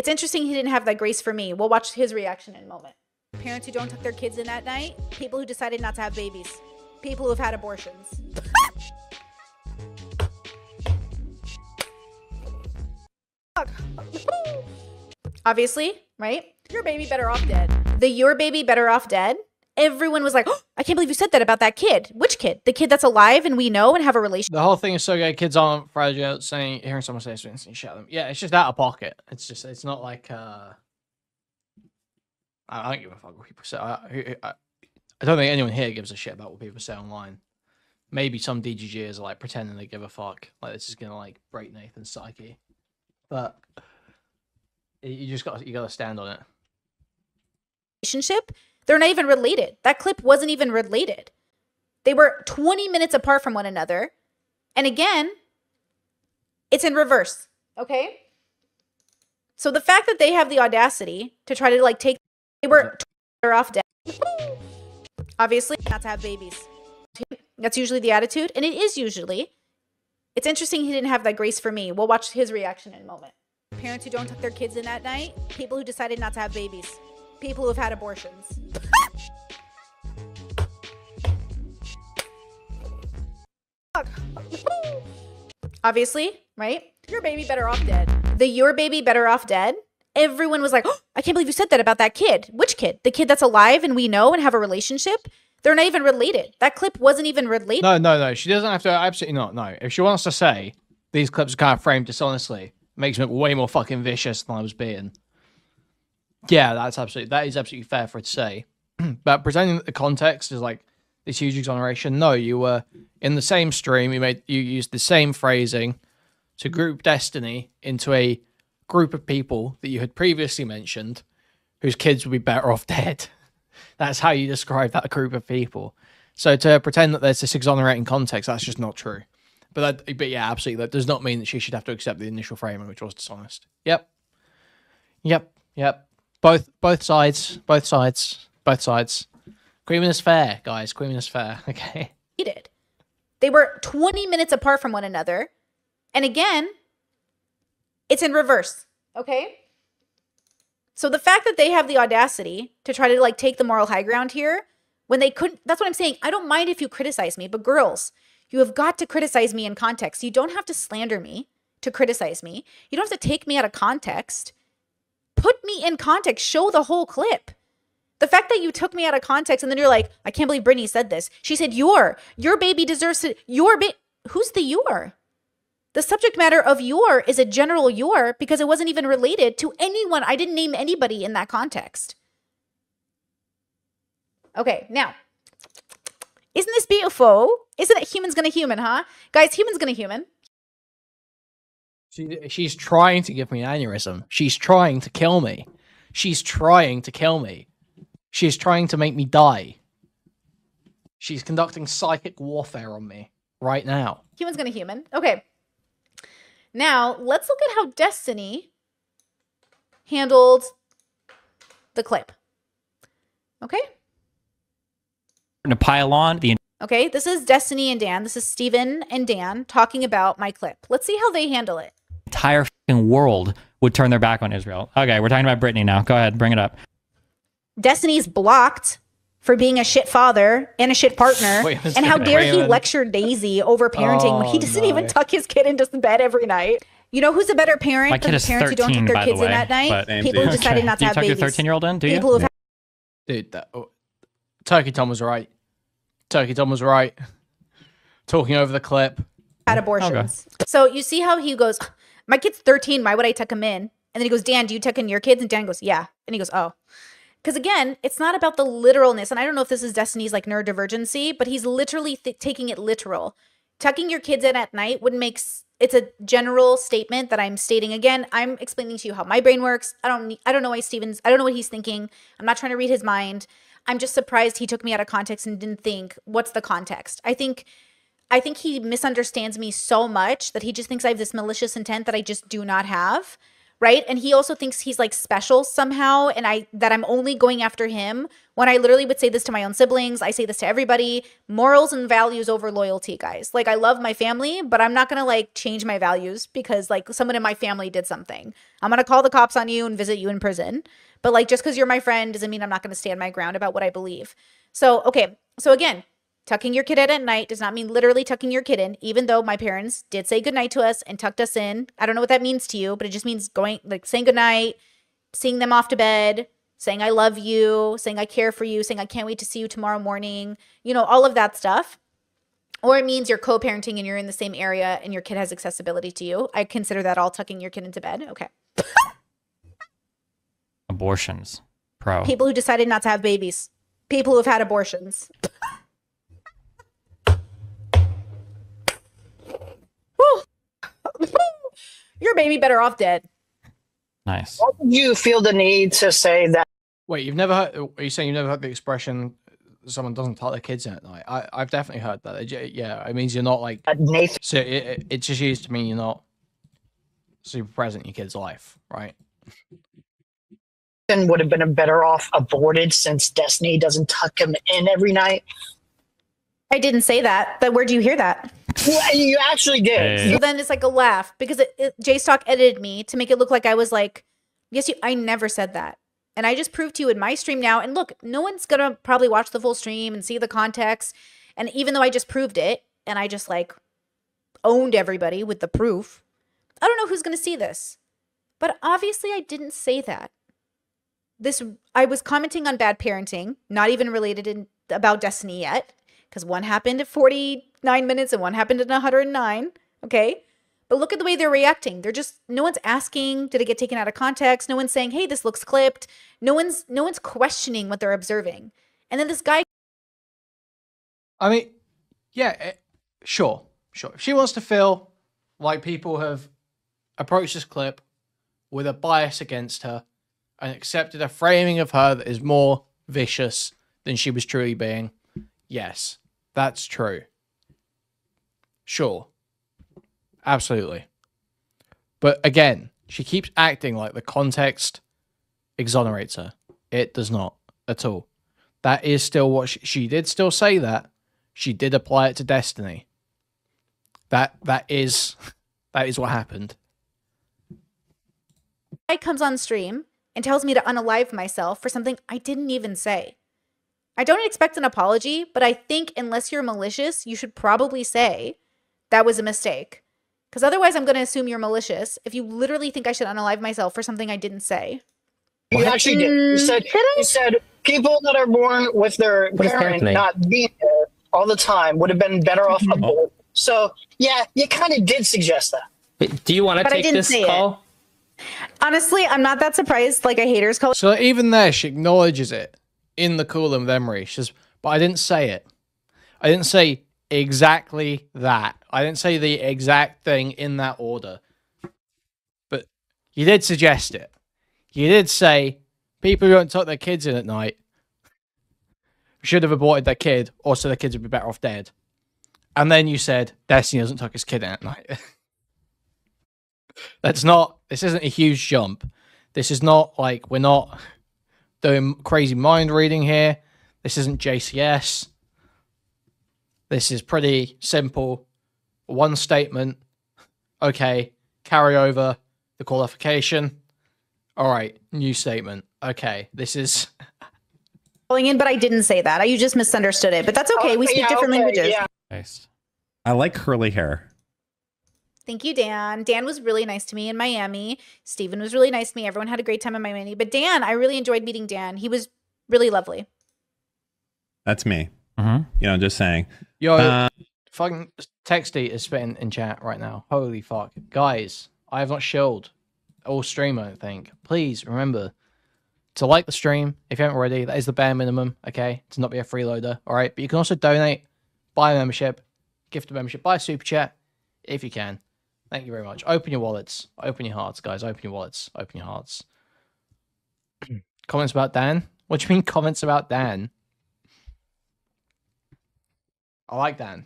It's interesting he didn't have that grace for me. We'll watch his reaction in a moment. Parents who don't tuck their kids in at night, people who decided not to have babies, people who have had abortions. Obviously, right? Your baby better off dead. The your baby better off dead. Everyone was like, oh, I can't believe you said that about that kid. Which kid? The kid that's alive and we know and have a relationship. The whole thing is so gay. Kids aren't fragile. Hearing someone say something, you shout them. Yeah, it's just out of pocket. It's not like, I don't give a fuck what people say. I don't think anyone here gives a shit about what people say online. Maybe some DGGers are like pretending they give a fuck. Like this is gonna like break Nathan's psyche. But you gotta stand on it. Relationship, they're not even related. That clip wasn't even related. They were 20 minutes apart from one another. And again, it's in reverse. Okay? So the fact that they have the audacity to try to like take, they were off dead. Obviously, not to have babies. That's usually the attitude. And it is usually. It's interesting he didn't have that grace for me. We'll watch his reaction in a moment. Parents who don't tuck their kids in at night, people who decided not to have babies, people who have had abortions. Obviously, right? Your baby better off dead. The your baby better off dead. Everyone was like, oh, I can't believe you said that about that kid. Which kid? The kid that's alive and we know and have a relationship? They're not even related. That clip wasn't even related. No. She doesn't have to. Absolutely not. No. If she wants to say these clips are kind of framed dishonestly, it makes me look way more fucking vicious than I was being. Yeah, that is absolutely fair for her to say. But pretending that the context is like this huge exoneration. No, you were in the same stream. You used the same phrasing to group Destiny into a group of people that you had previously mentioned whose kids would be better off dead. That's how you describe that group of people. So to pretend that there's this exonerating context, that's just not true. But yeah, absolutely. That does not mean that she should have to accept the initial framing, which was dishonest. Yep. Both sides. Kuihman is fair, guys. Kuihman is fair. Okay. They were 20 minutes apart from one another. And again, it's in reverse. Okay? So the fact that they have the audacity to try to like take the moral high ground here when they couldn't, that's what I'm saying. I don't mind if you criticize me, but girls, you have got to criticize me in context. You don't have to slander me to criticize me. You don't have to take me out of context. Put me in context. Show the whole clip. The fact that you took me out of context and then you're like, I can't believe Brittany said this. She said, your baby deserves to, who's the your? The subject matter of your is a general your because it wasn't even related to anyone. I didn't name anybody in that context. Okay, now, isn't this beautiful? Isn't it humans gonna human, huh? Guys, humans gonna human. She's trying to give me an aneurysm. She's trying to kill me. She's trying to kill me. She's trying to make me die. She's conducting psychic warfare on me right now. Humans gonna human. Okay. Now, let's look at how Destiny handled the clip. Okay? To pile on the okay, this is Destiny and Dan. This is Steven and Dan talking about my clip. Let's see how they handle it. entire fucking world would turn their back on Israel. Okay, we're talking about Brittany now. Go ahead, bring it up. Destiny's blocked for being a shit father and a shit partner. And how dare he lecture Daisy over parenting when he doesn't even tuck his kid into bed every night. You know who's a better parent than the parents who don't tuck their kids in at night? People who decided not to have babies. Do you tuck your 13-year-old in? Do you? Dude, Turkey Tom was right. Turkey Tom was right. Talking over the clip. Had abortions. Okay. So you see how he goes, my kid's 13, why would I tuck him in? And then he goes, Dan, do you tuck in your kids? And Dan goes, yeah. And he goes, oh. Because again, it's not about the literalness. And I don't know if this is Destiny's like neurodivergency, but he's literally taking it literal. Tucking your kids in at night wouldn't make it's a general statement that I'm stating. Again, I'm explaining to you how my brain works. I don't know why I don't know what he's thinking. I'm not trying to read his mind. I'm just surprised he took me out of context and didn't think, what's the context? I think he misunderstands me so much that he just thinks I have this malicious intent that I just do not have. right? And he also thinks he's like special somehow, and that I'm only going after him when I literally would say this to my own siblings. I say this to everybody. Morals and values over loyalty, guys. Like, I love my family, but I'm not gonna like change my values because like someone in my family did something. I'm gonna call the cops on you and visit you in prison. But like, just because you're my friend doesn't mean I'm not gonna stand my ground about what I believe. So, okay. So again, tucking your kid in at night does not mean literally tucking your kid in, even though my parents did say goodnight to us and tucked us in. I don't know what that means to you, but it just means going, like, saying goodnight, seeing them off to bed, saying I love you, saying I care for you, saying I can't wait to see you tomorrow morning, you know, all of that stuff. Or it means you're co-parenting and you're in the same area and your kid has accessibility to you. I consider that all tucking your kid into bed. Okay. Abortions. Pro. People who decided not to have babies. People who have had abortions. Your baby better off dead. Nice. Why did you feel the need to say that? Wait, you've never heard? Are you saying you've never heard the expression "someone doesn't tuck their kids in at night"? I've definitely heard that. Yeah, it means you're not like. Nathan So it's just used to mean you're not super present in your kid's life, right? would have been better off aborted since Destiny doesn't tuck him in every night? I didn't say that. But where do you hear that? Well, you actually did. Hey. So then it's like a laugh because Jstlk edited me to make it look like I was like, yes, I never said that. And I just proved to you in my stream now. And look, no one's going to probably watch the full stream and see the context. And even though I just proved it and I just like owned everybody with the proof, I don't know who's going to see this. But obviously I didn't say that. I was commenting on bad parenting, not even related about Destiny yet. Because one happened at 49 minutes and one happened at 109. Okay. But look at the way they're reacting. They're just, no one's asking, did it get taken out of context? No one's saying, hey, this looks clipped. No one's questioning what they're observing. And then this guy. I mean, yeah, sure. If she wants to feel like people have approached this clip with a bias against her and accepted a framing of her that is more vicious than she was truly being, yes. That's true. Sure. Absolutely. But again, she keeps acting like the context exonerates her. It does not at all. That is still what she did still say that. She did apply it to Destiny. That is what happened. Guy comes on stream and tells me to unalive myself for something I didn't even say. I don't expect an apology, but I think unless you're malicious, you should probably say that was a mistake. Because otherwise I'm going to assume you're malicious if you literally think I should unalive myself for something I didn't say. You actually did. You said people that are born with their parent not being there all the time would have been better off aborted. So, yeah, you kind of did suggest that. Wait, do you want to take this call? Honestly, I'm not that surprised. Like a hater's call. So even there, she acknowledges it in the cooldown with Emery. She says, but I didn't say it. I didn't say exactly that. I didn't say the exact thing in that order. But you did suggest it. You did say people who don't tuck their kids in at night should have aborted their kid, or so their kids would be better off dead. And then you said Destiny doesn't tuck his kid in at night. This isn't a huge jump. This is not like, we're not doing crazy mind reading here. This isn't JCS. This is pretty simple. One statement. Okay. Carry over the qualification. All right. New statement. Okay. This is calling in, but I didn't say that. You just misunderstood it, but that's okay. We speak different languages. Yeah. Nice. I like curly hair. Thank you, Dan. Dan was really nice to me in Miami. Steven was really nice to me. Everyone had a great time in Miami. But Dan, I really enjoyed meeting Dan. He was really lovely. That's me. Mm-hmm. You know, just saying. Yo, fucking Texty is spitting in chat right now. Holy fuck. Guys, I have not shilled all stream, I don't think. Please remember to like the stream if you haven't already. That is the bare minimum, okay? To not be a freeloader, all right? But you can also donate, buy a membership, gift a membership, buy a super chat if you can. Thank you very much. Open your wallets. Open your hearts, guys. Open your wallets. Open your hearts. Comments about Dan? What do you mean comments about Dan? I like Dan.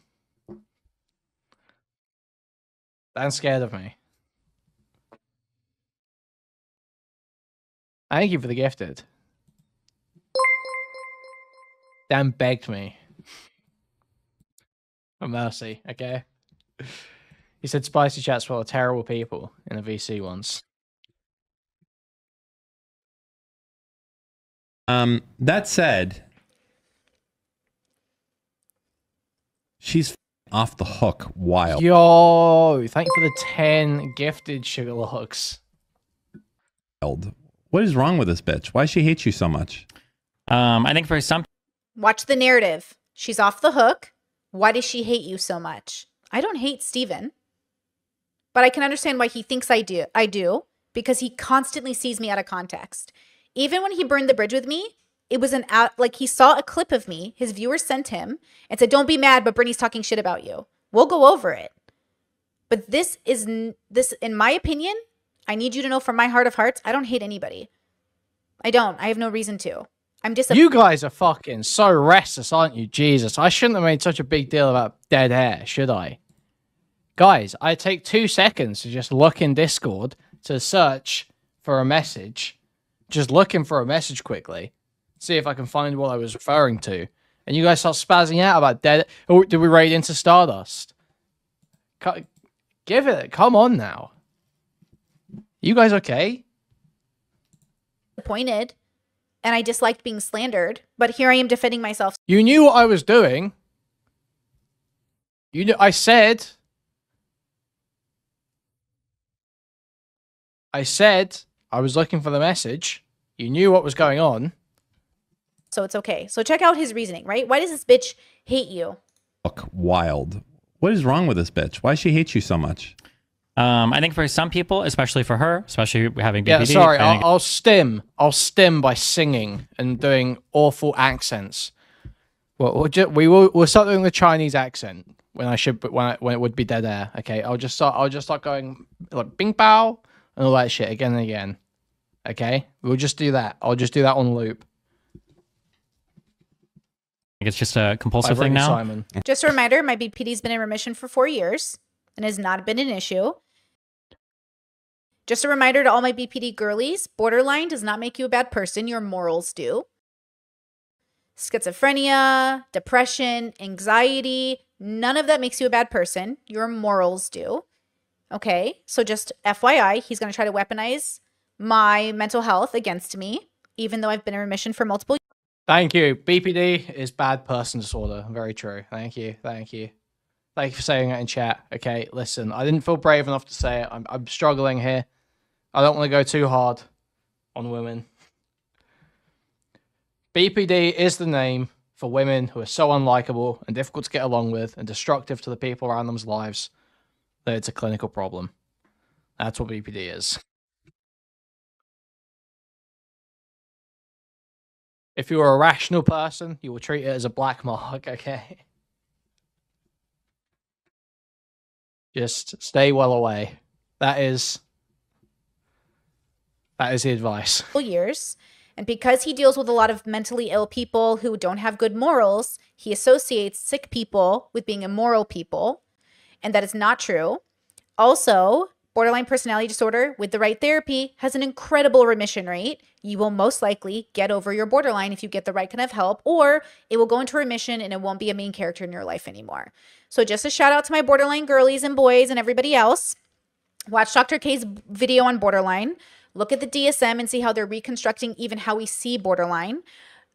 Dan's scared of me. Thank you for the gifted. Dan begged me for mercy, okay? He said spicy chats full of terrible people in a VC once. That said, she's off the hook wild. Yo, thank you for the 10 gifted Sugarlocks. What is wrong with this bitch? Why does she hate you so much? I think for some... Watch the narrative. She's off the hook. Why does she hate you so much? I don't hate Steven. But I can understand why he thinks I do. I do, because he constantly sees me out of context. Even when he burned the bridge with me, it was like he saw a clip of me, his viewers sent him, and said, don't be mad, but Brittany's talking shit about you. We'll go over it. But this, in my opinion, I need you to know from my heart of hearts, I don't hate anybody. I don't. I have no reason to. I'm disappointed. You guys are fucking so restless, aren't you? Jesus, I shouldn't have made such a big deal about dead air, should I? Guys, I take 2 seconds to just look in Discord to search for a message. Just looking for a message quickly. See if I can find what I was referring to. And you guys start spazzing out about dead... Oh, did we raid into Stardust? Give it... Come on now. You guys okay? Disappointed. And I disliked being slandered. But here I am defending myself. You knew what I was doing. You knew... I said I was looking for the message. You knew what was going on. So it's okay. So check out his reasoning, right? Why does this bitch hate you? Look, wild. What is wrong with this bitch? Why does she hate you so much? I think for some people, especially for her, especially having BPD. Yeah, sorry. I'll stim by singing and doing awful accents. Well, we'll start doing the Chinese accent when it would be dead air. Okay, I'll just start going like bing bao and all that shit again and again. Okay, we'll just do that. I'll just do that on loop. It's just a compulsive thing now. Simon. Just a reminder, my BPD's been in remission for 4 years and has not been an issue. Just a reminder to all my BPD girlies, borderline does not make you a bad person. Your morals do. Schizophrenia, depression, anxiety, none of that makes you a bad person. Your morals do. Okay, so just FYI, he's going to try to weaponize my mental health against me, even though I've been in remission for multiple years. Thank you. BPD is bad person disorder. Very true. Thank you. Thank you. Thank you for saying that in chat. Okay, listen, I didn't feel brave enough to say it. I'm struggling here. I don't want to go too hard on women. BPD is the name for women who are so unlikable and difficult to get along with and destructive to the people around them's lives that it's a clinical problem. That's what BPD is. If you're a rational person, you will treat it as a black mark, okay? Just stay well away. That is the advice. Years. And because he deals with a lot of mentally ill people who don't have good morals, he associates sick people with being immoral people. And that is not true. Also, borderline personality disorder with the right therapy has an incredible remission rate. You will most likely get over your borderline if you get the right kind of help, or it will go into remission and it won't be a main character in your life anymore. So just a shout out to my borderline girlies and boys and everybody else. Watch Dr. K's video on borderline. Look at the DSM and see how they're reconstructing even how we see borderline.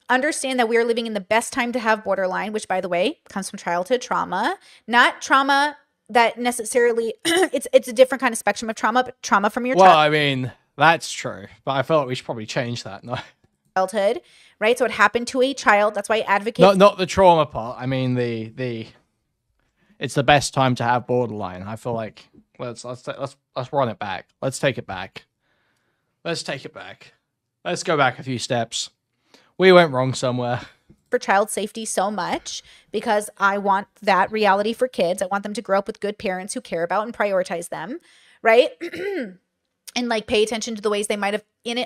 Understand that we are living in the best time to have borderline, which, by the way, comes from childhood trauma. Not trauma that necessarily, it's a different kind of spectrum of trauma, but trauma from your childhood. Well, I mean, that's true. But I feel like we should probably change that, no? Childhood, right? So it happened to a child. That's why I advocate. Not the trauma part. I mean, it's the best time to have borderline. I feel like, let's run it back. Let's take it back. Let's take it back. Let's go back a few steps. We went wrong somewhere. For child safety so much because I want that reality for kids. I want them to grow up with good parents who care about and prioritize them, right? And like pay attention to the ways they might have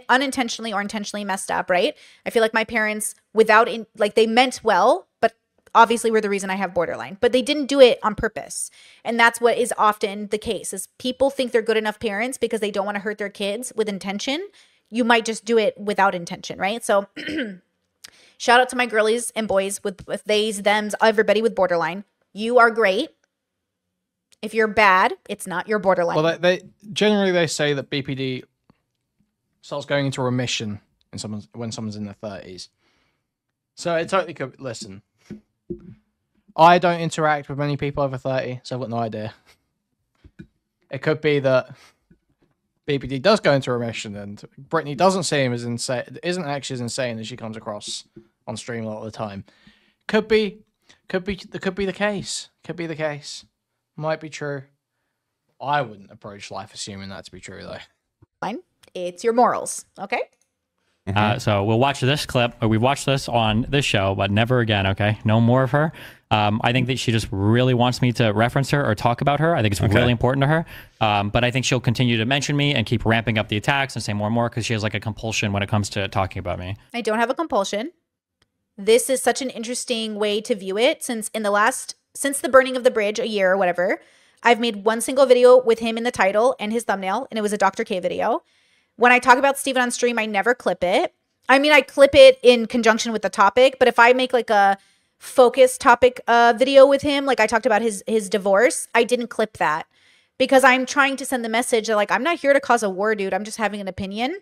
unintentionally or intentionally messed up, right? I feel like my parents they meant well, but obviously were the reason I have borderline, but they didn't do it on purpose. And that's what is often the case is people think they're good enough parents because they don't want to hurt their kids with intention. you might just do it without intention, right? So shout out to my girlies and boys with theys, thems, everybody with borderline. You are great. If you're bad, it's not your borderline. Well, they generally they say that BPD starts going into remission when someone's in their 30s. So it totally could. Listen, I don't interact with many people over 30, so I've got no idea. It could be that BPD does go into remission, and Brittany doesn't see him as insane, isn't actually as insane as she comes across on stream a lot of the time. Could be the case. Could be the case. Might be true. I wouldn't approach life assuming that to be true, though. Fine. It's your morals, okay? So we'll watch this clip. Or we watched this on this show, but never again, okay? No more of her. I think that she just really wants me to reference her or talk about her. I think it's really important to her. But I think she'll continue to mention me and keep ramping up the attacks and say more and more because she has like a compulsion when it comes to talking about me. I don't have a compulsion. This is such an interesting way to view it since the burning of the bridge, a year or whatever, I've made one single video with him in the title and his thumbnail, and it was a Dr. K video. When I talk about Steven on stream, I never clip it. I mean, I clip it in conjunction with the topic, but if I make like a focus topic video with him, like I talked about his divorce, I didn't clip that because I'm trying to send the message that like, I'm not here to cause a war, dude. I'm just having an opinion.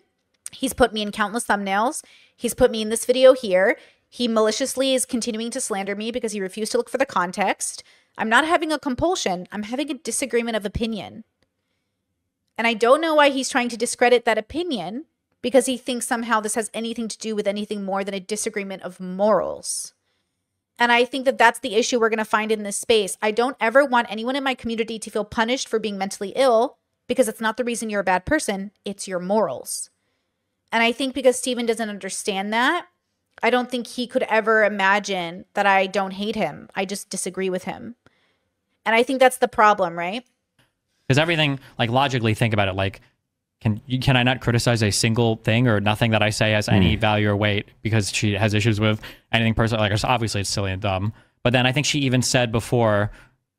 He's put me in countless thumbnails. He's put me in this video here. He maliciously is continuing to slander me because he refused to look for the context. I'm not having a compulsion. I'm having a disagreement of opinion. And I don't know why he's trying to discredit that opinion because he thinks somehow this has anything to do with anything more than a disagreement of morals. And I think that that's the issue we're going to find in this space. I don't ever want anyone in my community to feel punished for being mentally ill because it's not the reason you're a bad person. It's your morals. And I think because Steven doesn't understand that, I don't think he could ever imagine that I don't hate him. I just disagree with him. And I think that's the problem, right? Because everything, like logically think about it, like, can I not criticize a single thing or nothing that I say has any value or weight because she has issues with anything personal? Like, obviously it's silly and dumb. But then I think she even said before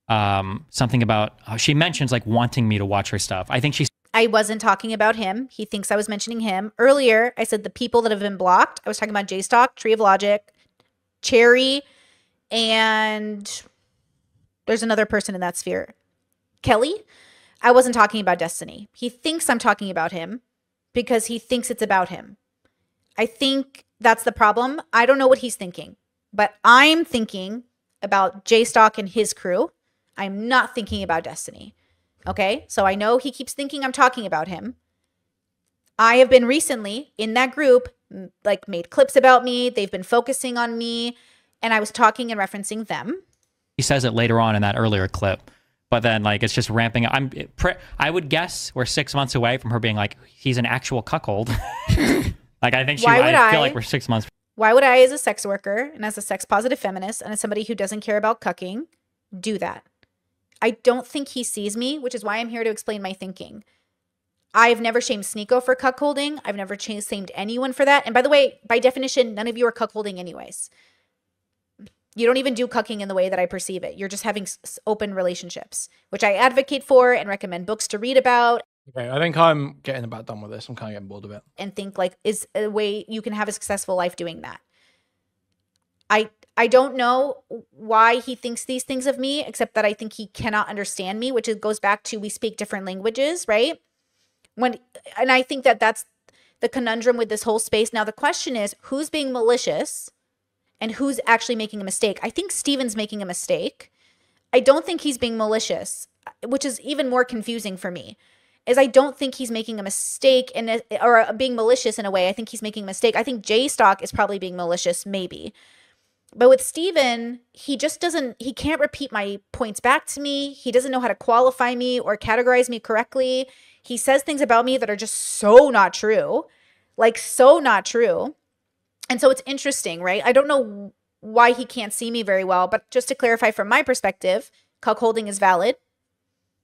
something about, she mentions like wanting me to watch her stuff. I think I wasn't talking about him. He thinks I was mentioning him. Earlier, I said the people that have been blocked. I was talking about Jstlk, Tree of Logic, Cherry, and there's another person in that sphere. Kelly. I wasn't talking about Destiny. He thinks I'm talking about him because he thinks it's about him. I think that's the problem. I don't know what he's thinking, but I'm thinking about Jstlk and his crew. I'm not thinking about Destiny. Okay, so I know he keeps thinking I'm talking about him. I have been recently in that group, like made clips about me. They've been focusing on me, and I was talking and referencing them. He says it later on in that earlier clip, but then like it's just ramping up. I would guess we're 6 months away from her being like, he's an actual cuckold. Like I think I feel like we're 6 months. Why would I, as a sex worker and as a sex positive feminist and as somebody who doesn't care about cucking, do that? I don't think he sees me, which is why I'm here to explain my thinking. I've never shamed Sneeko for cuckolding. I've never shamed anyone for that. And by the way, by definition, none of you are cuckolding anyways. You don't even do cucking in the way that I perceive it. You're just having open relationships, which I advocate for and recommend books to read about. Okay, I think I'm getting about done with this. I'm kind of getting bored of it. And think like is a way you can have a successful life doing that. I don't know why he thinks these things of me, except that I think he cannot understand me, which goes back to we speak different languages, right? And I think that that's the conundrum with this whole space. Now, the question is, who's being malicious and who's actually making a mistake? I think Steven's making a mistake. I don't think he's being malicious, which is even more confusing for me, is I don't think he's making a mistake or being malicious in a way. I think he's making a mistake. I think Jstlk is probably being malicious, maybe. But with Steven, he can't repeat my points back to me. He doesn't know how to qualify me or categorize me correctly. He says things about me that are just so not true, like so not true. And so it's interesting, right? I don't know why he can't see me very well, but just to clarify from my perspective, cuckolding is valid.